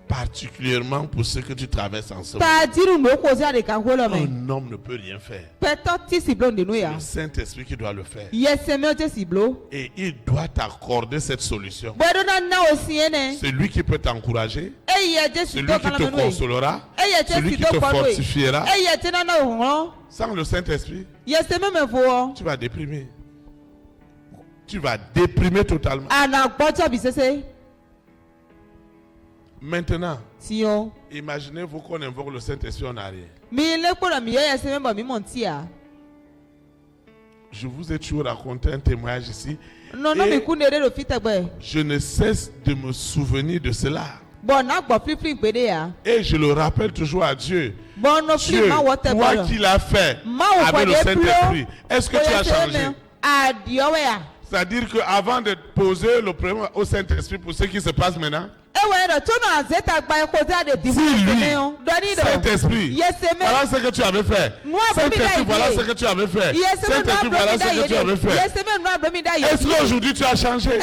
Particulièrement pour ceux que tu traverses en ce moment. Un homme ne peut rien faire. C'est le Saint-Esprit qui doit le faire. Et il doit t'accorder cette solution. C'est lui qui peut t'encourager. C'est lui qui te consolera. Celui qui te fortifiera. Sans le Saint-Esprit, tu vas déprimer. Tu vas déprimer totalement. Maintenant, imaginez-vous qu'on invoque le Saint-Esprit en arrière. Je vous ai toujours raconté un témoignage ici. Je ne cesse de me souvenir de cela. Et je le rappelle toujours à Dieu. Dieu, toi qui l'as fait avec le Saint-Esprit, est-ce que tu as changé? C'est-à-dire qu'avant de poser le problème au Saint-Esprit pour ce qui se passe maintenant, Saint-Esprit, voilà ce que tu avais fait. Saint-Esprit, voilà ce que tu avais fait. Saint-Esprit, voilà ce que tu avais fait. Est-ce qu'aujourd'hui tu as changé?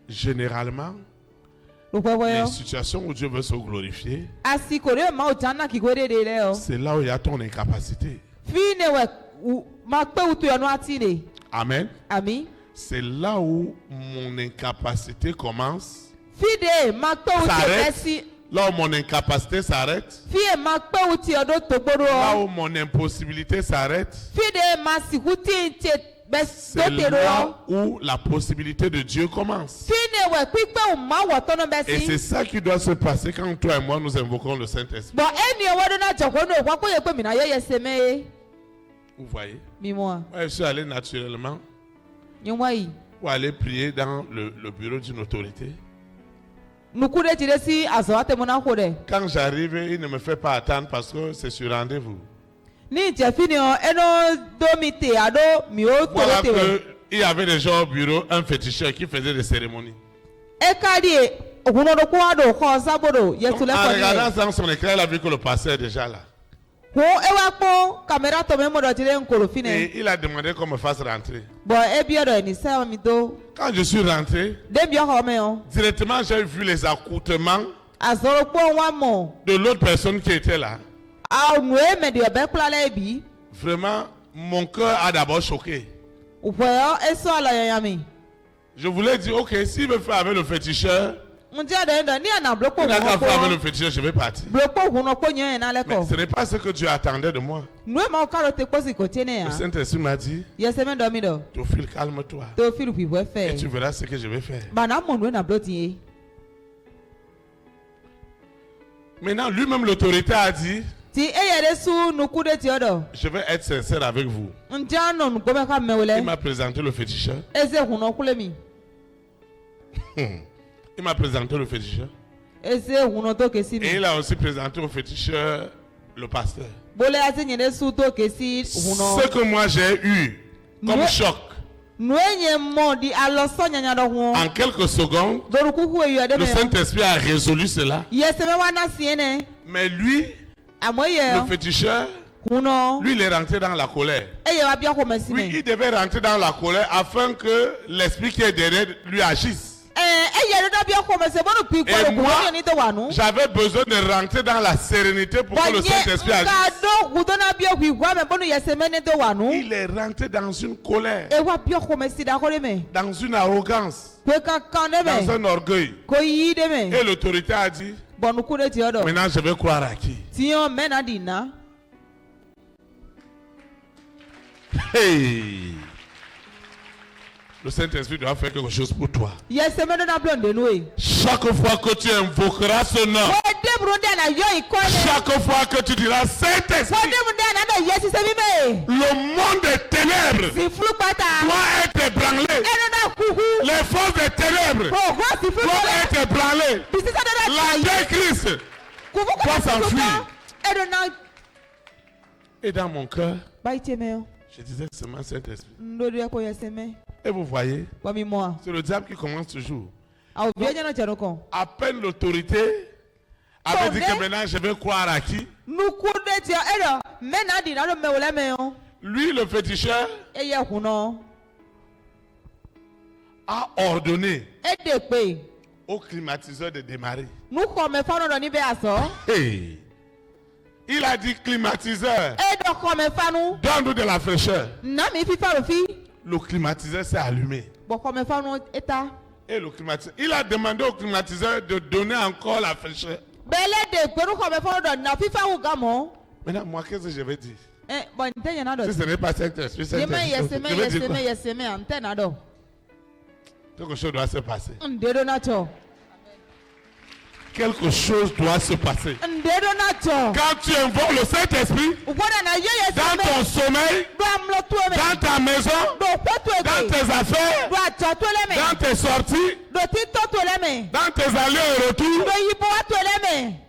Généralement, les situations où Dieu veut se glorifier, c'est là où il y a ton incapacité. Amen. C'est là où mon incapacité commence, s'arrête. Là où mon incapacité s'arrête. Là où mon impossibilité s'arrête. C'est là où la possibilité de Dieu commence. Et c'est ça qui doit se passer quand toi et moi nous invoquons le Saint-Esprit. Vous voyez? Moi, je suis allé naturellement pour aller prier dans le bureau d'une autorité. Quand j'arrive, il ne me fait pas attendre parce que c'est sur rendez-vous. Voilà qu'il y avait déjà au bureau un féticheur qui faisait des cérémonies. En regardant dans son écran, il a vu que le pasteur est déjà là. Et il a demandé qu'on me fasse rentrer. Quand je suis rentré, directement j'ai vu les accoutrements de l'autre personne qui était là. Vraiment, mon cœur a d'abord choqué. Je voulais dire, ok, s'il veut faire avec le féticheur, il n'a qu'à faire avec le féticheur, je vais partir. Mais ce n'est pas ce que Dieu attendait de moi. Le Saint-Esprit m'a dit, Théophile, calme-toi. Et tu verras ce que je vais faire. Maintenant, lui-même, l'autorité a dit, je vais être sincère avec vous. Il m'a présenté le féticheur. Il m'a présenté le féticheur. Et il a aussi présenté au féticheur le pasteur. Ce que moi j'ai eu comme choc, en quelques secondes, le Saint-Esprit a résolu cela. Mais lui, le féticheur, lui, il est rentré dans la colère. Oui, il devait rentrer dans la colère afin que l'esprit qui est derrière lui agisse. Et moi, j'avais besoin de rentrer dans la sérénité pour que le Saint-Esprit agisse. Il est rentré dans une colère, dans une arrogance, dans un orgueil. Et l'autorité a dit, maintenant je vais croire à qui? Hey! Le Saint-Esprit doit faire quelque chose pour toi. Chaque fois que tu invoqueras ce nom, chaque fois que tu diras Saint-Esprit, le monde des ténèbres doit être ébranlé. Les forces des ténèbres doivent être ébranlées. L'Antéchrist doit s'enfuir. Et dans mon cœur, je disais seulement Saint-Esprit. Et vous voyez, c'est le diable qui commence toujours. Donc, à peine l'autorité avait dit que maintenant je vais croire à qui? Lui, le féticheur, a ordonné au climatiseur de démarrer. Hey. Il a dit climatiseur, donne-nous de la fraîcheur. Le climatiseur s'est allumé. Et le climatiseur, il a demandé au climatiseur de donner encore la fraîcheur. Maintenant, moi, qu'est-ce que je vais dire? Si ce n'est pas Saint-Esprit, je vais dire quoi? Quelque chose doit se passer. Quelque chose doit se passer. Quand tu invoques le Saint-Esprit, dans ton sommeil, dans ta maison, dans tes affaires, dans tes sorties, dans tes allées et retours,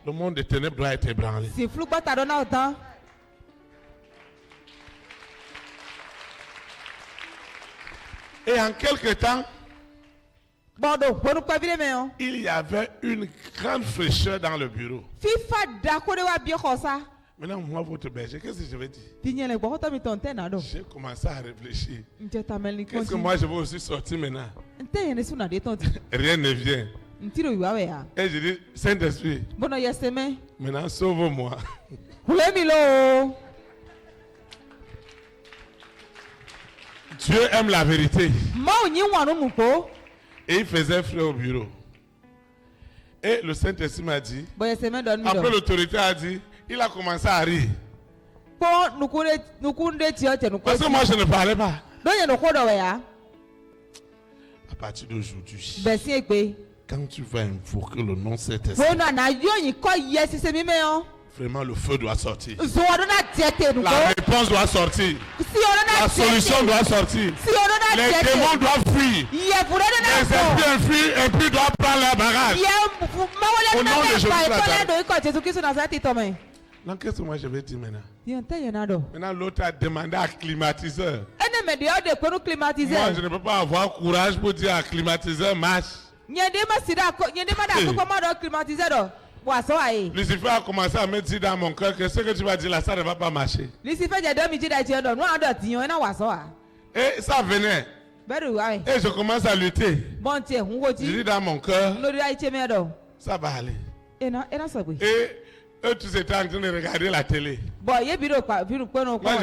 le monde des ténèbres doit être ébranlé. Et en quelque temps, il y avait une grande fraîcheur dans le bureau. Maintenant, moi, votre berger, qu'est-ce que je vais dire? J'ai commencé à réfléchir. Qu'est-ce que moi, je vais aussi sortir maintenant? Rien ne vient. Et je dis, Saint-Esprit, maintenant, sauve-moi. Dieu aime la vérité. Et il faisait frais au bureau. Et le Saint-Esprit m'a dit, après l'autorité a dit, il a commencé à rire. Parce que moi je ne parlais pas. À partir d'aujourd'hui, quand tu vas invoquer le nom de cet esprit, vraiment le feu doit sortir. La réponse doit sortir. La solution doit sortir. Les démons doivent fuir. Les esprits impies doivent prendre leur bagage. Au nom de Jésus-Christ. Donc qu'est-ce que moi je vais dire maintenant? Maintenant l'autre a demandé à climatiseur. Moi je ne peux pas avoir courage pour dire à climatiseur marche. Lucifer a commencé à me dire dans mon cœur que ce que tu vas dire là, ça ne va pas marcher. Et ça venait. Et je commence à lutter. Je dis dans mon cœur, ça va aller. Et eux tous étaient en train de regarder la télé. Moi je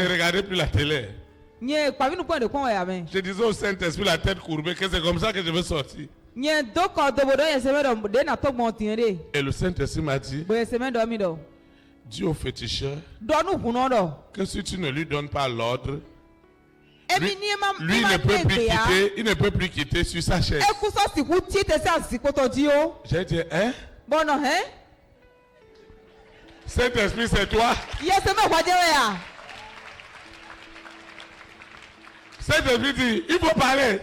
ne regardais plus la télé. Je disais au Saint-Esprit la tête courbée que c'est comme ça que je veux sortir. Et le Saint-Esprit m'a dit, dis au féticheur que si tu ne lui donnes pas l'ordre, lui il ne peut plus quitter sur sa chaise. J'ai dit, hein? Saint-Esprit, c'est toi? Saint-Esprit dit, il faut parler.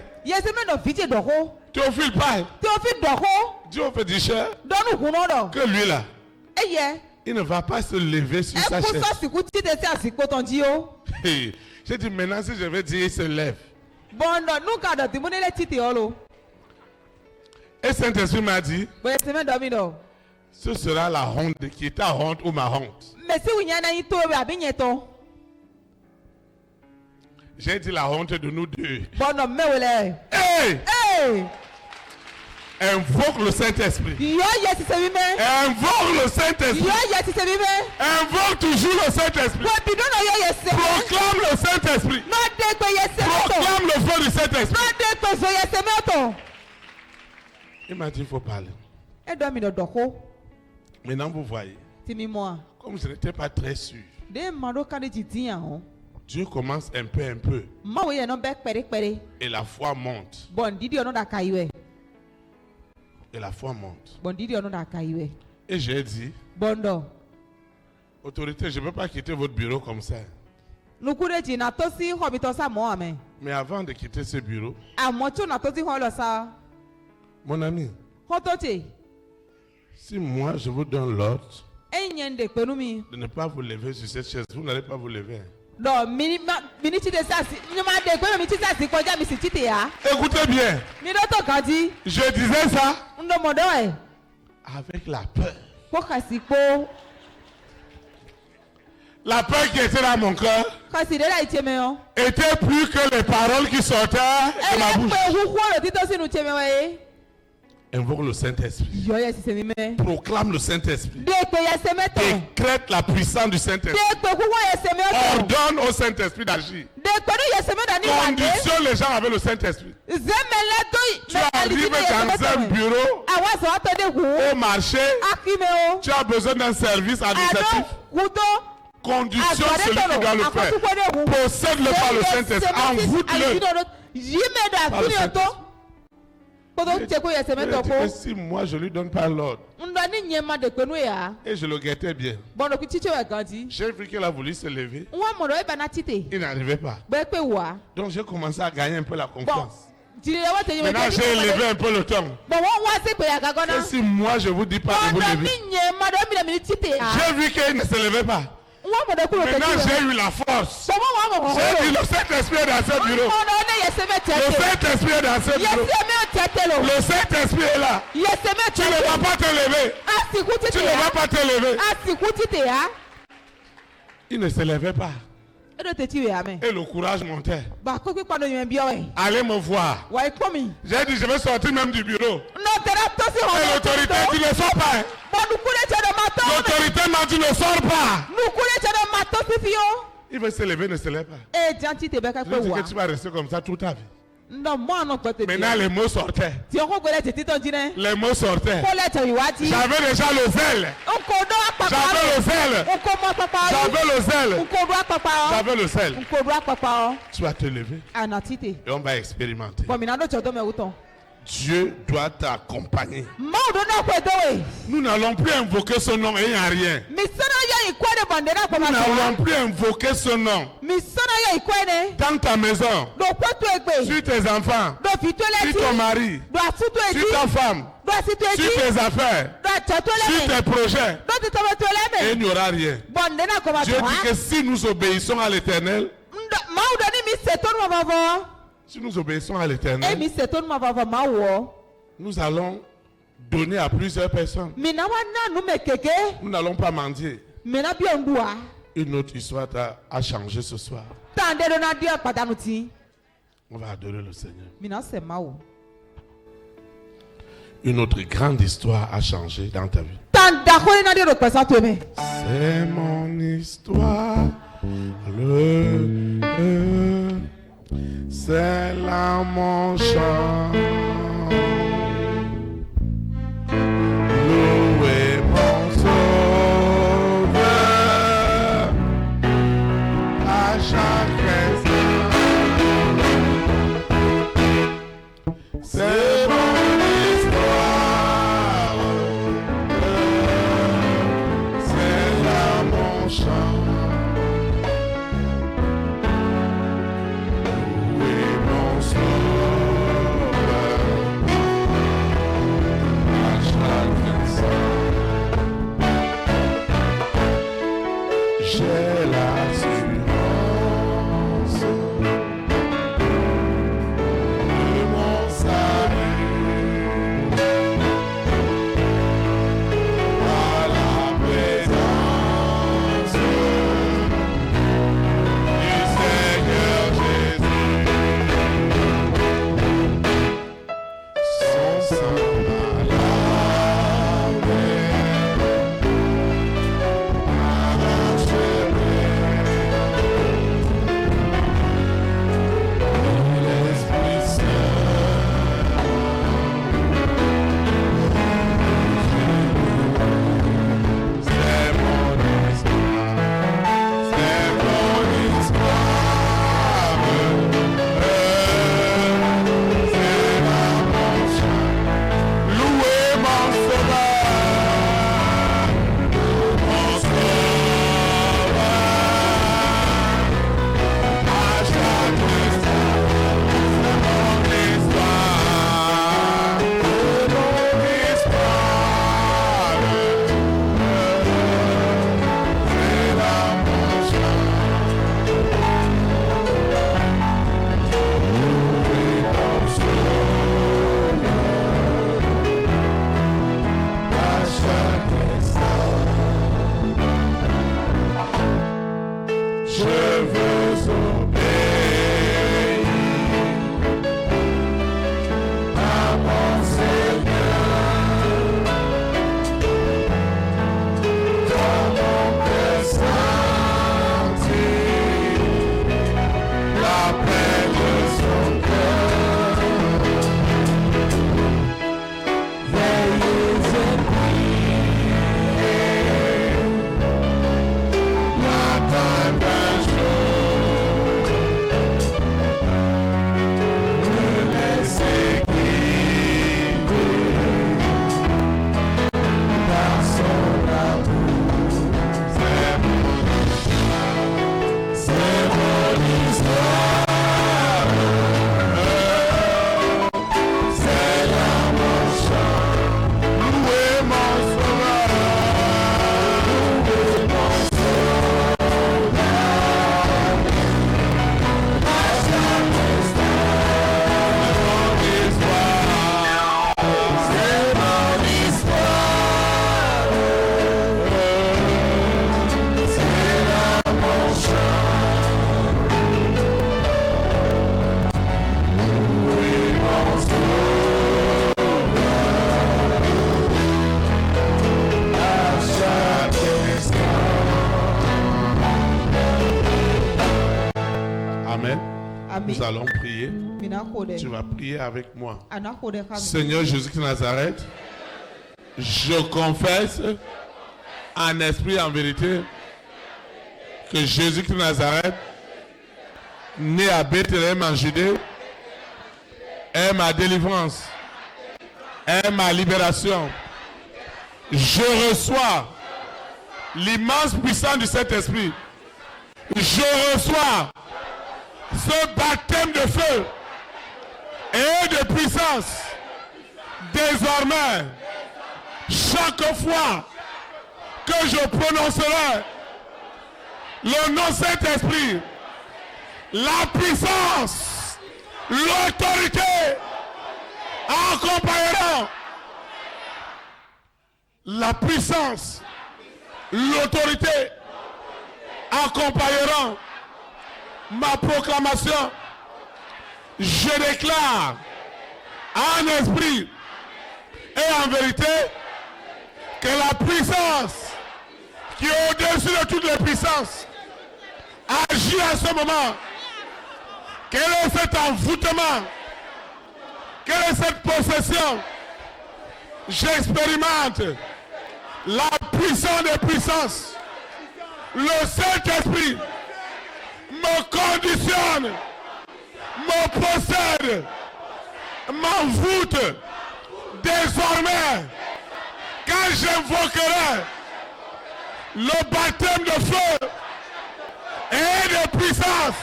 Théophile parle. Dis au féticheur que lui là, il ne va pas se lever sur sa chaise. J'ai dit maintenant si je vais dire il se lève. Et Saint-Esprit m'a dit, ce sera la honte de qui est ta honte ou ma honte. J'ai dit la honte de nous deux. Hey! Invoque le Saint-Esprit. Invoque le Saint-Esprit. Invoque toujours le Saint-Esprit. Proclame le Saint-Esprit. Proclame le feu du Saint-Esprit. Il m'a dit il faut parler. Maintenant vous voyez. Comme je n'étais pas très sûr. Dieu commence un peu. Et la foi monte. Et la foi monte. Et j'ai dit, autorité, je ne peux pas quitter votre bureau comme ça. Mais avant de quitter ce bureau, mon ami, si moi je vous donne l'ordre de ne pas vous lever sur cette chaise, vous n'allez pas vous lever. Écoutez bien. Je disais ça avec la peur. La peur qui était dans mon cœur était plus que les paroles qui sortaient de ma bouche. Invoque le Saint-Esprit. Proclame le Saint-Esprit. Décrète la puissance du Saint-Esprit. Ordonne au Saint-Esprit d'agir. Conditionne les gens avec le Saint-Esprit. Tu arrives dans un bureau, au marché, tu as besoin d'un service administratif. Conditionne celui qui doit le faire. Procède-le par le Saint-Esprit. Envoûte-le. Si moi je lui donne pas l'ordre et je le guettais bien, j'ai vu qu'il a voulu se lever, il n'arrivait pas. Donc j'ai commencé à gagner un peu la confiance. Maintenant j'ai élevé un peu le ton. Et si moi je vous dis pas de vous lever, j'ai vu qu'il ne se levait pas. Maintenant j'ai eu la force. J'ai dit le Saint-Esprit est dans ce bureau. Le Saint-Esprit est dans ce bureau. Le Saint-Esprit est là. Tu ne vas pas te lever. Tu ne vas pas te lever. Il ne se levait pas. Et le courage montait. Allez me voir. J'ai dit je vais sortir même du bureau. Et l'autorité dit ne sors pas. L'autorité m'a dit ne sors pas. Il veut se lever, ne se lève pas. Je dis que tu vas rester comme ça toute ta vie. Maintenant, les mots sortaient. Les mots sortaient. J'avais déjà le zèle. J'avais le zèle. J'avais le zèle. Tu vas te lever. Et on va expérimenter. Dieu doit t'accompagner. Nous n'allons plus invoquer son nom et il n'y a rien. Nous n'allons plus invoquer son nom. Dans ta maison, sur tes enfants, sur ton mari, sur ta femme, sur tes affaires, sur tes projets. Et il n'y aura rien. Dieu dit que si nous obéissons à l'Éternel, si nous obéissons à l'Éternel, nous allons donner à plusieurs personnes. Nous n'allons pas mendier. Une autre histoire a changé ce soir. On va adorer le Seigneur. Une autre grande histoire a changé dans ta vie. C'est mon histoire. C'est là mon chant. Louez mon Sauveur à chaque instant. C'est mon histoire. C'est là mon chant. J'ai l'assurance de mon salut. Nous allons prier. Tu vas prier avec moi. Seigneur Jésus de Nazareth, je confesse en esprit et en vérité que Jésus de Nazareth, né à Bethléem en Judée, est ma délivrance, est ma libération. Je reçois l'immense puissance du Saint-Esprit. Je reçois ce baptême de feu et de puissance. Désormais, chaque fois que je prononcerai le nom Saint-Esprit, la puissance, l'autorité accompagneront. La puissance, l'autorité accompagneront ma proclamation. Je déclare en esprit et en vérité que la puissance qui est au-dessus de toutes les puissances agit à ce moment. Quel est cet envoûtement? Quelle est cette possession? J'expérimente la puissance des puissances. Le Saint-Esprit me conditionne, me possède, m'envoûte. Désormais, quand j'invoquerai le baptême de feu et de puissance,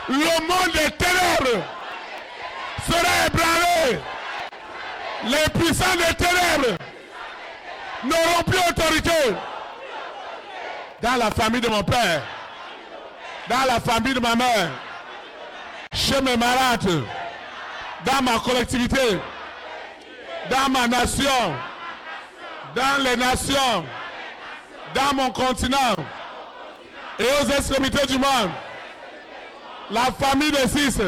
le monde des ténèbres sera ébranlé. Les puissants des ténèbres n'auront plus autorité dans la famille de mon père, dans la famille de ma mère, chez mes malades, dans ma collectivité, dans ma nation, dans les nations, dans mon continent et aux extrémités du monde. La famille de six,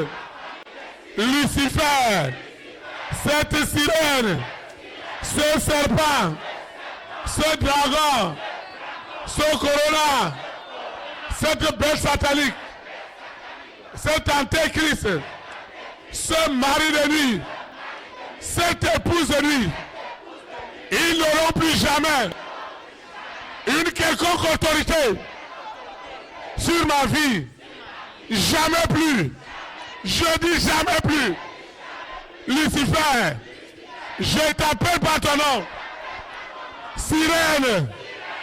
Lucifer, cette sirène, ce serpent, ce dragon, ce corona, cette bête satanique, cet antéchrist, ce mari de nuit, cette épouse de nuit, ils n'auront plus jamais une quelconque autorité sur ma vie. Jamais plus. Je dis jamais plus. Lucifer, je t'appelle par ton nom. Sirène,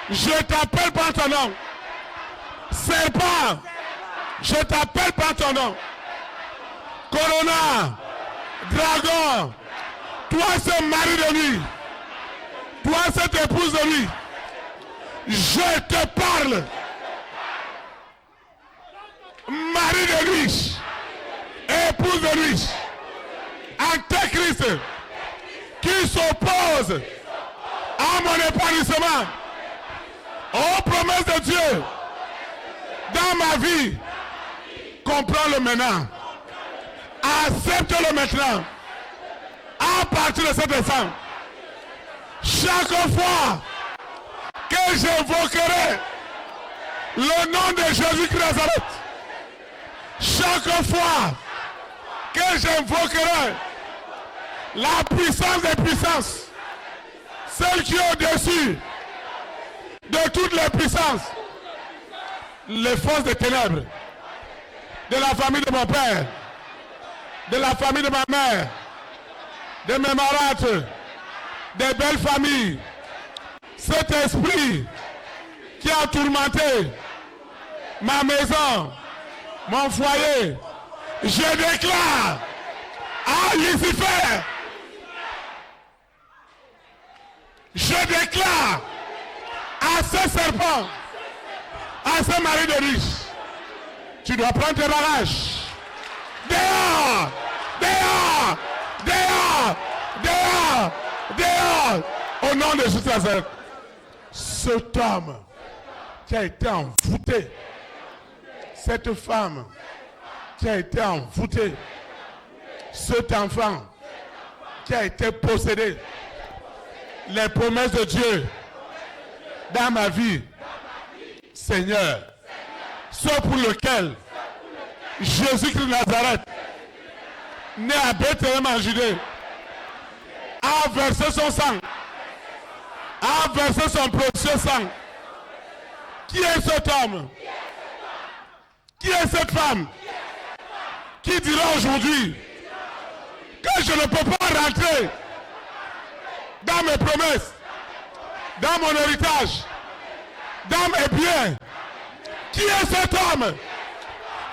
je t'appelle par ton nom. Serpent, je t'appelle par ton nom. Corona, dragon, toi ce mari de nuit, toi cette épouse de nuit, je te parle. Mari de nuit, épouse de nuit, antéchrist qui s'oppose à mon épanouissement, aux promesses de Dieu dans ma vie, comprends-le maintenant, accepte-le maintenant, à partir de cet instant. Chaque fois que j'invoquerai le nom de Jésus de Nazareth, chaque fois que j'invoquerai la puissance des puissances, celle qui est au-dessus de toutes les puissances, les forces des ténèbres, de la famille de mon père, de la famille de ma mère, de mes marâtres, des belles familles, cet esprit qui a tourmenté ma maison, mon foyer, je déclare à Lucifer, je déclare à ce serpent, à ce mari de riche, tu dois prendre tes bagages. Dehors, dehors, dehors, dehors, dehors, au nom de Jésus de Nazareth. Cet homme qui a été envoûté, cette femme qui a été envoûtée, cet enfant qui a été possédé, les promesses de Dieu dans ma vie, Seigneur, ce pour lequel Jésus-Christ de Nazareth, né à Bethléem en Judée, a versé son sang, a versé son précieux sang. Qui est cet homme? Qui est cette femme? Qui dira aujourd'hui que je ne peux pas rentrer dans mes promesses, dans mon héritage, dans mes biens? Qui est cet homme?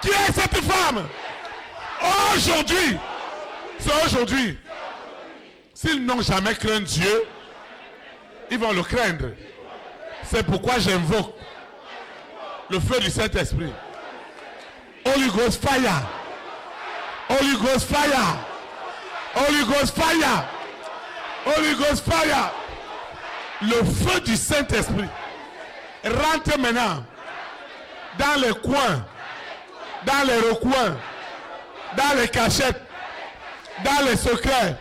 Qui est cette femme? Aujourd'hui, c'est aujourd'hui. S'ils n'ont jamais craint Dieu, ils vont le craindre. C'est pourquoi j'invoque le feu du Saint-Esprit. Holy Ghost fire. Holy Ghost fire. Holy Ghost fire. Holy Ghost fire. Le feu du Saint-Esprit rentre maintenant dans les coins, dans les recoins, dans les cachettes, dans les secrets,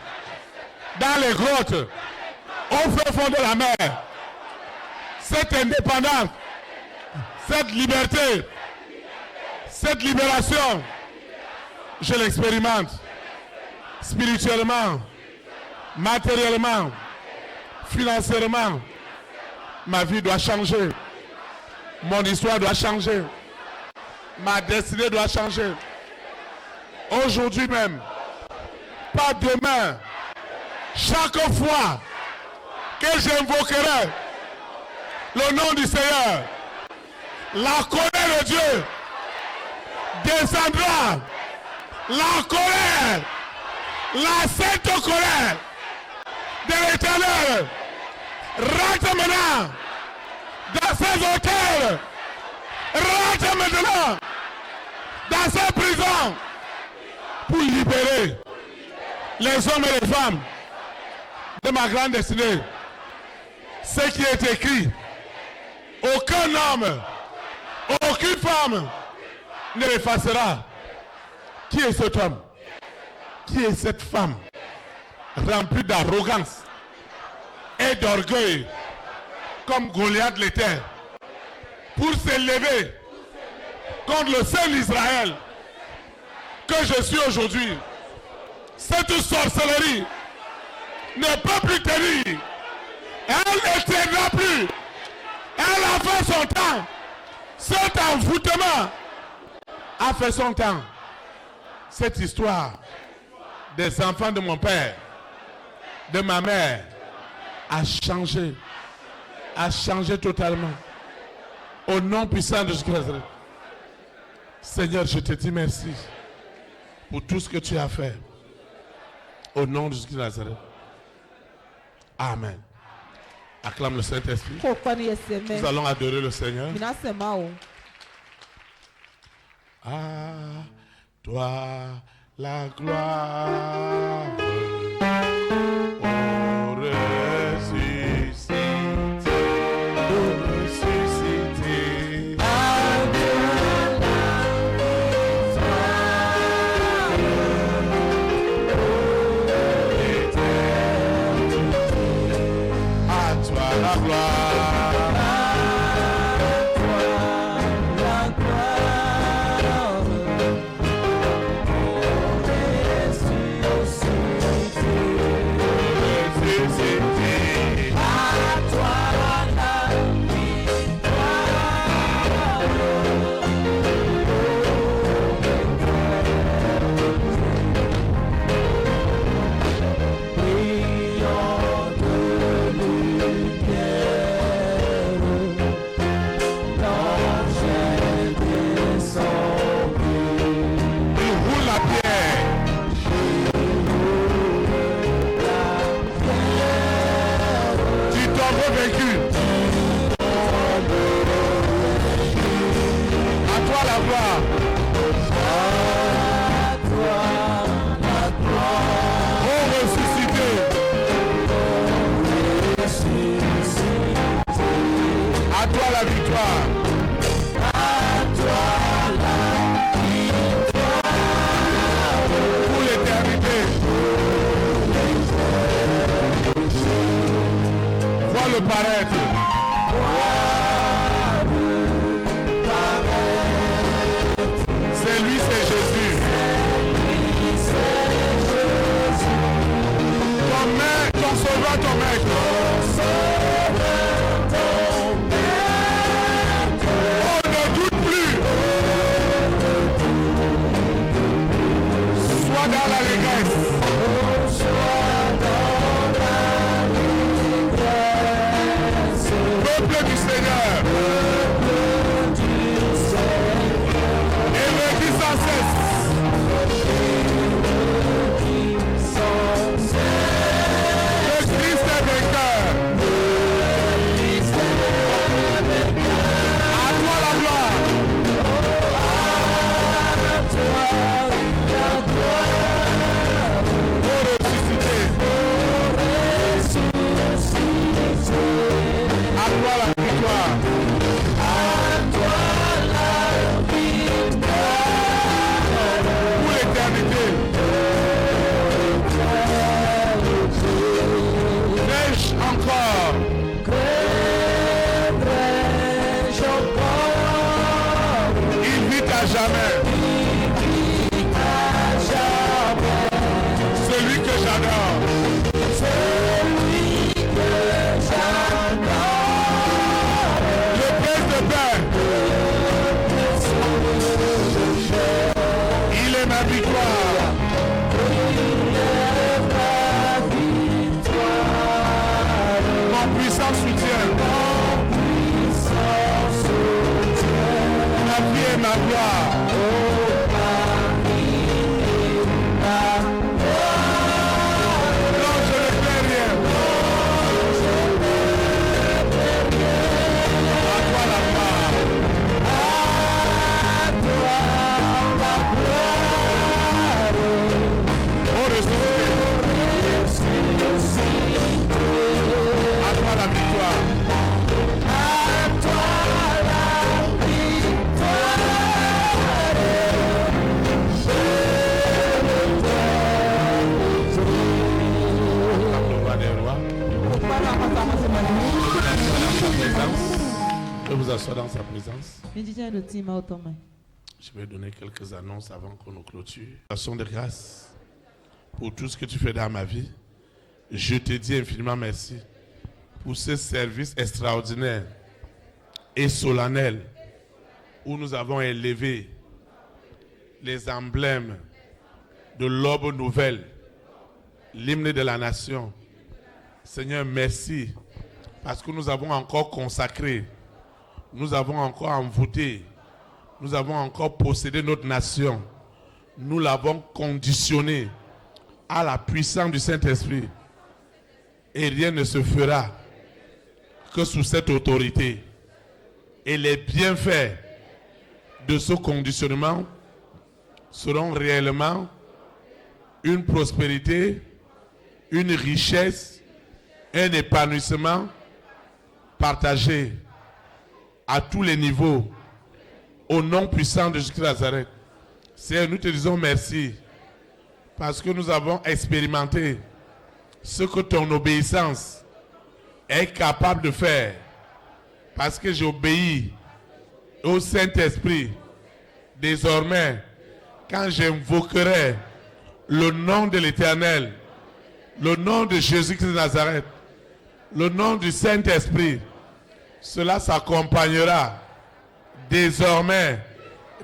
dans les grottes, au fond de la mer. Cette indépendance, cette liberté, cette libération, je l'expérimente spirituellement, matériellement, financièrement. Ma vie doit changer. Mon histoire doit changer. Ma destinée doit changer. Aujourd'hui même, pas demain, chaque fois que j'invoquerai le nom du Seigneur, la colère de Dieu descendra. La colère, la sainte colère de l'Éternel rentre maintenant dans ses hôtels, rentre maintenant dans ses prisons pour libérer les hommes et les femmes de ma grande destinée. Ce qui est écrit, aucun homme, aucune femme ne l'effacera. Qui est cet homme? Qui est cette femme remplie d'arrogance et d'orgueil comme Goliath l'était pour s'élever contre le seul Israël que je suis aujourd'hui? Cette sorcellerie ne peut plus tenir. Elle ne tiendra plus. Elle a fait son temps. Cet envoûtement a fait son temps. Cette histoire des enfants de mon père, de ma mère, a changé totalement. Au nom puissant de Jésus-Christ. Seigneur, je te dis merci pour tout ce que tu as fait. Au nom de Jésus-Christ Nazareth. Amen. Acclame le Saint-Esprit. Nous allons adorer le Seigneur. À toi la gloire. Oh, ressuscité. La gloire, la gloire, C'est lui, c'est Jésus. sans cesse. Le Christ est vainqueur. À toi la gloire. À toi la victoire. Pour l'éternité. Prêche encore. Il vit à jamais. Celui que j'adore. Il est ma victoire. Mon puissant soutien. Ma vie et ma gloire. Non, je ne fais rien. À toi la gloire. À toi la victoire. Je vous assois dans sa présence. Je vais donner quelques annonces avant qu'on nous clôture. Action de grâce pour tout ce que tu fais dans ma vie. Je te dis infiniment merci pour ce service extraordinaire et solennel où nous avons élevé les emblèmes de l'aube nouvelle, l'hymne de la nation. Seigneur, merci parce que nous avons encore consacré, nous avons encore envoûté, nous avons encore possédé notre nation. Nous l'avons conditionné à la puissance du Saint-Esprit. Et rien ne se fera que sous cette autorité. Et les bienfaits de ce conditionnement seront réellement une prospérité, une richesse, un épanouissement partagé à tous les niveaux au nom puissant de Jésus de Nazareth. Seigneur, nous te disons merci parce que nous avons expérimenté ce que ton obéissance est capable de faire. Parce que j'obéis au Saint-Esprit. Désormais, quand j'invoquerai le nom de l'Éternel, le nom de Jésus-Christ de Nazareth, le nom du Saint-Esprit, cela s'accompagnera désormais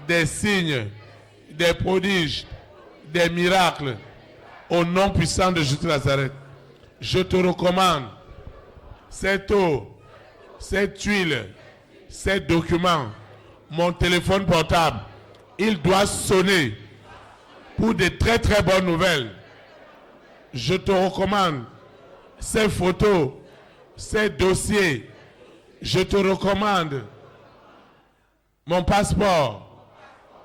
des signes, des prodiges, des miracles, au nom puissant de Jésus de Nazareth. Je te recommande cette eau, cette huile, ces documents, mon téléphone portable. Il doit sonner pour de très très bonnes nouvelles. Je te recommande ces photos, ces dossiers. Je te recommande mon passeport.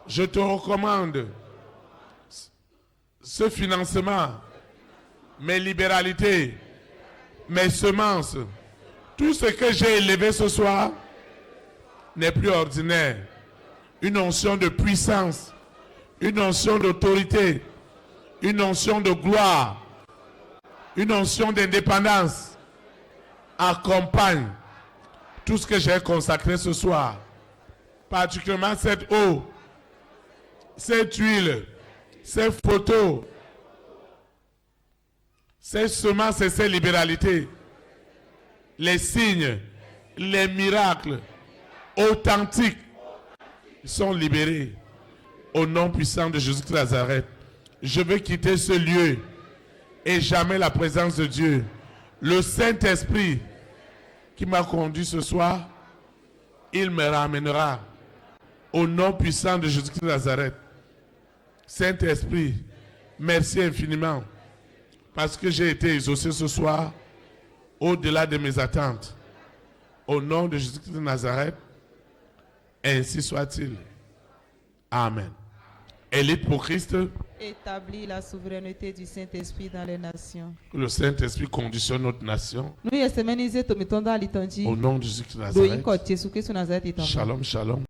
Je te recommande ce financement, mes libéralités, mes semences. Tout ce que j'ai élevé ce soir n'est plus ordinaire. Une onction de puissance, une onction d'autorité, une onction de gloire, une onction d'indépendance accompagne tout ce que j'ai consacré ce soir. Particulièrement cette eau, cette huile, ces photos, ces semences et ces libéralités, les signes, les miracles authentiques sont libérés au nom puissant de Jésus de Nazareth. Je veux quitter ce lieu et jamais la présence de Dieu. Le Saint-Esprit qui m'a conduit ce soir, il me ramènera au nom puissant de Jésus de Nazareth. Saint-Esprit, merci infiniment parce que j'ai été exaucé ce soir au-delà de mes attentes. Au nom de Jésus-Christ de Nazareth, ainsi soit-il. Amen. Élite pour Christ. Établis la souveraineté du Saint-Esprit dans les nations. Que le Saint-Esprit conditionne notre nation. Au nom de Jésus-Christ de Nazareth. Au nom de Jésus-Christ de Nazareth. Shalom, shalom.